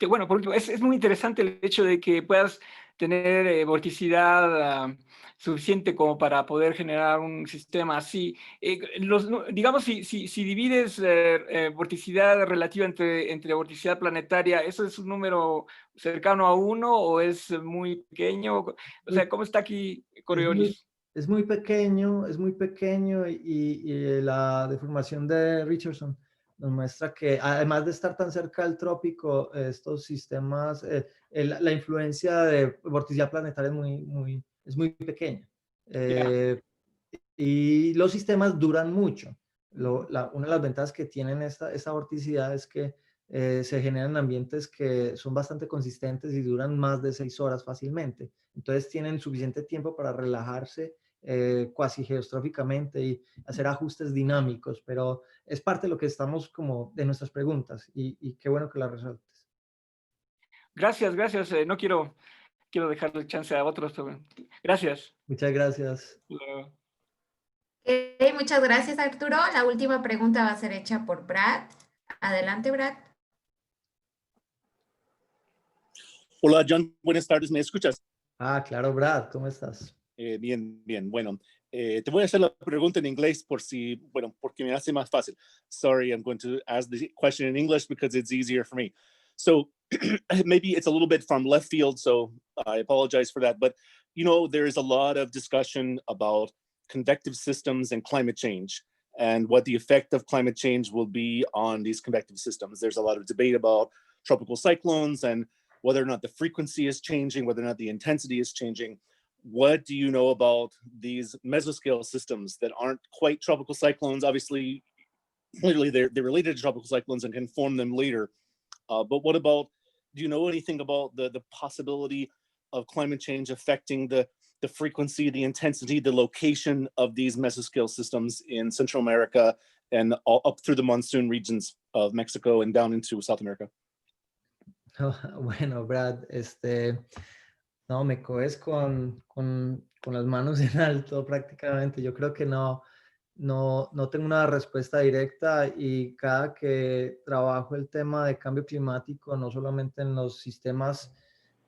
bueno, por último, es muy interesante el hecho de que puedas tener vorticidad suficiente como para poder generar un sistema así. Digamos, si divides vorticidad relativa entre vorticidad planetaria, ¿eso es un número cercano a 1 o es muy pequeño? O sea, ¿cómo está aquí Coriolis? Es muy pequeño y la deformación de Richardson nos muestra que además de estar tan cerca del trópico, estos sistemas, la influencia de vorticidad planetaria es muy pequeña. Y los sistemas duran mucho. Una de las ventajas que tienen esta vorticidad es que se generan ambientes que son bastante consistentes y duran más de 6 horas fácilmente. Entonces tienen suficiente tiempo para relajarse cuasi geostróficamente y hacer ajustes dinámicos, pero es parte de lo que estamos como de nuestras preguntas y qué bueno que las resueltes. Gracias. No quiero dejarle chance a otros. Gracias. Muchas gracias. Muchas gracias, Arturo. La última pregunta va a ser hecha por Brad. Adelante, Brad. Hola, John. Buenas tardes. ¿Me escuchas? Claro, Brad. ¿Cómo estás? Bien. Bueno, te voy a hacer la pregunta en inglés porque me hace más fácil. Sorry, I'm going to ask the question in English because it's easier for me. So maybe it's a little bit from left field, so I apologize for that. But, there is a lot of discussion about convective systems and climate change and what the effect of climate change will be on these convective systems. There's a lot of debate about tropical cyclones and whether or not the frequency is changing, whether or not the intensity is changing. What do you know about these mesoscale systems that aren't quite tropical cyclones? Obviously, clearly they're related to tropical cyclones and can form them later. But do you know anything about the possibility of climate change affecting the frequency, the intensity, the location of these mesoscale systems in Central America and all up through the monsoon regions of Mexico and down into South America? Bueno, Brad, no, me coges con las manos en alto prácticamente. Yo creo que no tengo una respuesta directa y cada que trabajo el tema de cambio climático, no solamente en los sistemas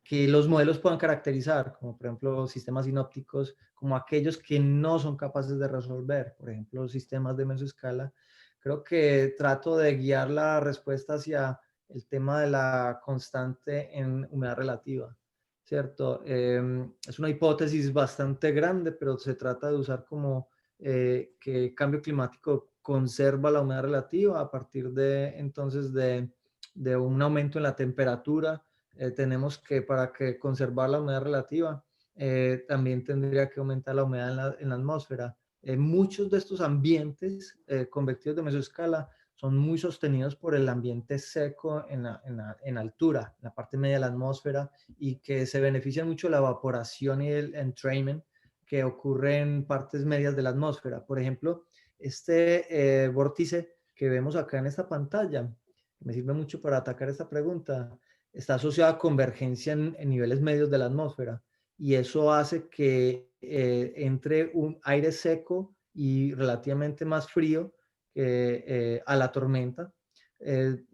que los modelos puedan caracterizar, como por ejemplo sistemas sinópticos, como aquellos que no son capaces de resolver, por ejemplo, sistemas de mesoescala, creo que trato de guiar la respuesta hacia el tema de la constante en humedad relativa, ¿cierto? Es una hipótesis bastante grande, pero se trata de usar como que el cambio climático conserva la humedad relativa a partir de entonces de un aumento en la temperatura. Tenemos que para que conservar la humedad relativa también tendría que aumentar la humedad en la atmósfera. Muchos de estos ambientes convectivos de mesoescala son muy sostenidos por el ambiente seco en altura, en la parte media de la atmósfera, y que se benefician mucho de la evaporación y el entrainment que ocurre en partes medias de la atmósfera. Por ejemplo, este vórtice que vemos acá en esta pantalla, me sirve mucho para atacar esta pregunta, está asociado a convergencia en niveles medios de la atmósfera, y eso hace que entre un aire seco y relativamente más frío a la tormenta,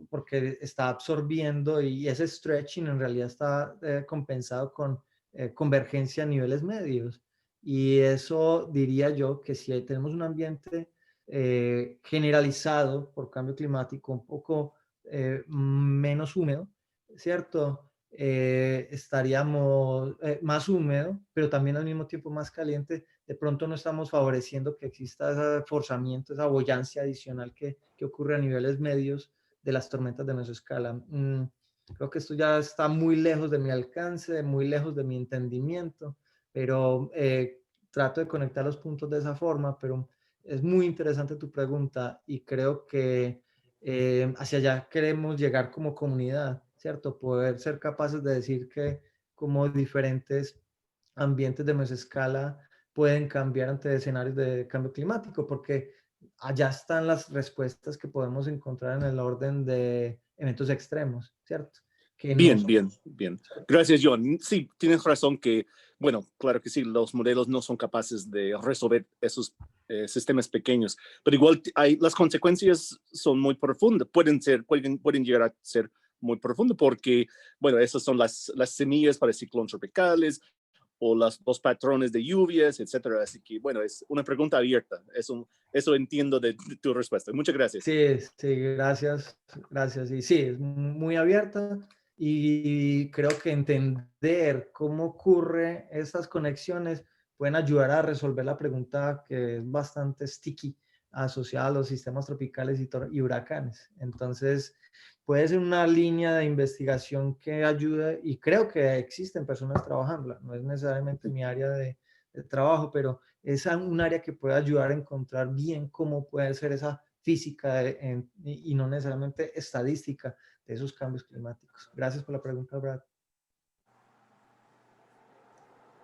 porque está absorbiendo, y ese stretching en realidad está compensado con convergencia a niveles medios. Y eso diría yo que si tenemos un ambiente generalizado por cambio climático un poco menos húmedo, ¿cierto? Estaríamos más húmedo, pero también al mismo tiempo más caliente. De pronto no estamos favoreciendo que exista ese forzamiento, esa boyancia adicional que ocurre a niveles medios de las tormentas de mesoscala. Creo que esto ya está muy lejos de mi alcance, muy lejos de mi entendimiento, pero trato de conectar los puntos de esa forma, pero es muy interesante tu pregunta y creo que hacia allá queremos llegar como comunidad, ¿cierto? Poder ser capaces de decir que como diferentes ambientes de mesoscala pueden cambiar ante escenarios de cambio climático, porque allá están las respuestas que podemos encontrar en el orden de eventos extremos, ¿cierto? Que no Bien, son, bien, bien. Gracias, John. Sí, tienes razón que, bueno, claro que sí, los modelos no son capaces de resolver esos sistemas pequeños, pero igual las consecuencias son muy profundas, pueden llegar a ser muy profundas porque, bueno, esas son las semillas para ciclones tropicales o los patrones de lluvias, etcétera. Así que, bueno, es una pregunta abierta. Eso entiendo de tu respuesta. Muchas gracias. Sí, sí, gracias, gracias. Y sí, es muy abierta y creo que entender cómo ocurre estas conexiones pueden ayudar a resolver la pregunta que es bastante sticky asociada a los sistemas tropicales y huracanes. Entonces, puede ser una línea de investigación que ayude y creo que existen personas trabajándola. No es necesariamente mi área de trabajo, pero es un área que puede ayudar a encontrar bien cómo puede ser esa física y no necesariamente estadística de esos cambios climáticos. Gracias por la pregunta, Brad.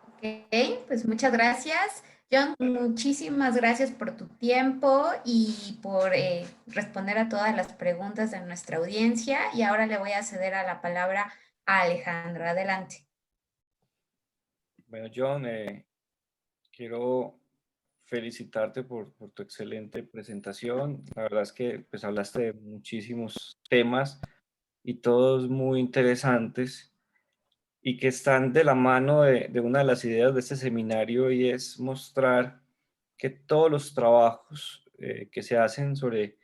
Ok, pues muchas gracias. John, muchísimas gracias por tu tiempo y por responder a todas las preguntas de nuestra audiencia. Y ahora le voy a ceder a la palabra a Alejandro. Adelante. Bueno, John, quiero felicitarte por tu excelente presentación. La verdad es que pues, hablaste de muchísimos temas y todos muy interesantes y que están de la mano de una de las ideas de este seminario y es mostrar que todos los trabajos que se hacen sobre,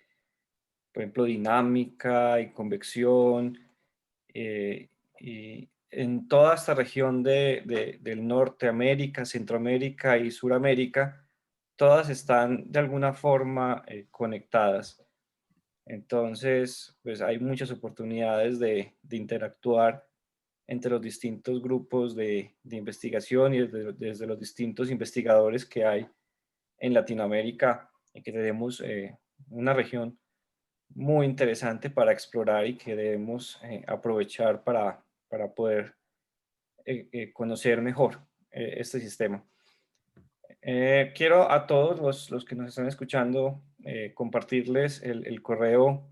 por ejemplo, dinámica y convección y en toda esta región del Norteamérica, Centroamérica y Suramérica, todas están de alguna forma conectadas. Entonces, pues hay muchas oportunidades de interactuar entre los distintos grupos de investigación y desde los distintos investigadores que hay en Latinoamérica y que tenemos una región muy interesante para explorar y que debemos aprovechar para poder conocer mejor este sistema. Quiero a todos los que nos están escuchando compartirles el correo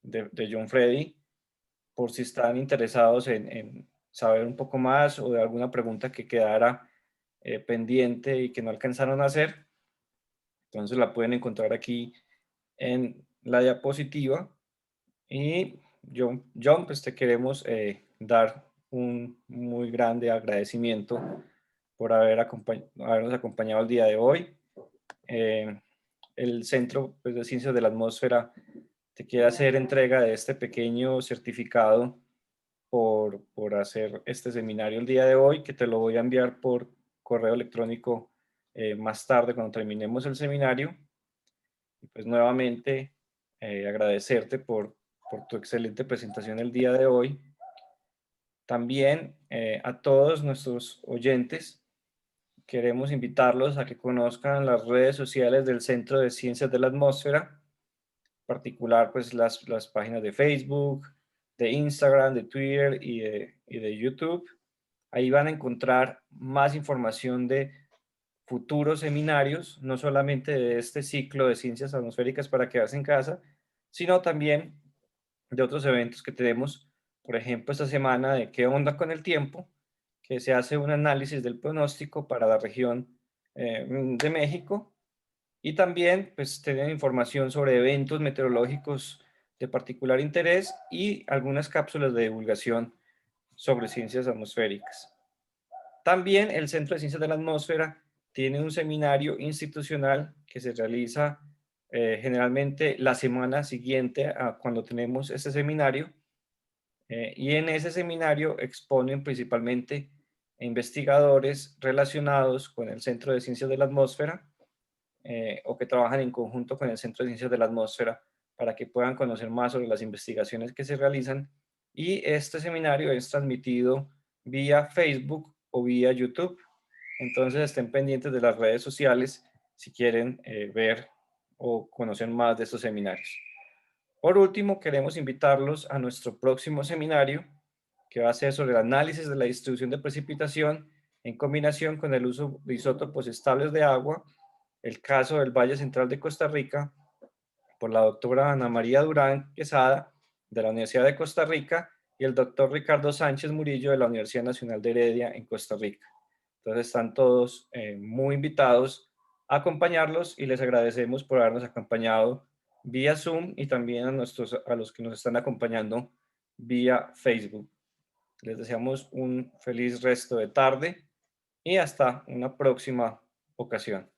de John Freddy por si están interesados en saber un poco más o de alguna pregunta que quedara pendiente y que no alcanzaron a hacer. Entonces la pueden encontrar aquí en la diapositiva. Y John, pues te queremos dar un muy grande agradecimiento por habernos acompañado el día de hoy. El Centro pues, de Ciencias de la Atmósfera te quiere hacer entrega de este pequeño certificado por hacer este seminario el día de hoy, que te lo voy a enviar por correo electrónico más tarde cuando terminemos el seminario. Y pues nuevamente agradecerte por tu excelente presentación el día de hoy. También a todos nuestros oyentes queremos invitarlos a que conozcan las redes sociales del Centro de Ciencias de la Atmósfera, en particular pues las páginas de Facebook, de Instagram, de Twitter y de YouTube. Ahí van a encontrar más información de futuros seminarios, no solamente de este ciclo de ciencias atmosféricas para quedarse en casa, sino también de otros eventos que tenemos, por ejemplo, esta semana de qué onda con el tiempo, que se hace un análisis del pronóstico para la región de México y también pues tener información sobre eventos meteorológicos de particular interés y algunas cápsulas de divulgación sobre ciencias atmosféricas. También el Centro de Ciencias de la Atmósfera tiene un seminario institucional que se realiza generalmente la semana siguiente a cuando tenemos este seminario y en ese seminario exponen principalmente investigadores relacionados con el Centro de Ciencias de la Atmósfera o que trabajan en conjunto con el Centro de Ciencias de la Atmósfera para que puedan conocer más sobre las investigaciones que se realizan. Y este seminario es transmitido vía Facebook o vía YouTube. Entonces estén pendientes de las redes sociales si quieren ver o conocer más de estos seminarios. Por último, queremos invitarlos a nuestro próximo seminario, que va a ser sobre el análisis de la distribución de precipitación en combinación con el uso de isótopos estables de agua, el caso del Valle Central de Costa Rica, por la doctora Ana María Durán Quesada, de la Universidad de Costa Rica, y el doctor Ricardo Sánchez Murillo, de la Universidad Nacional de Heredia, en Costa Rica. Entonces están todos muy invitados a acompañarlos y les agradecemos por habernos acompañado vía Zoom y también a los que nos están acompañando vía Facebook. Les deseamos un feliz resto de tarde y hasta una próxima ocasión.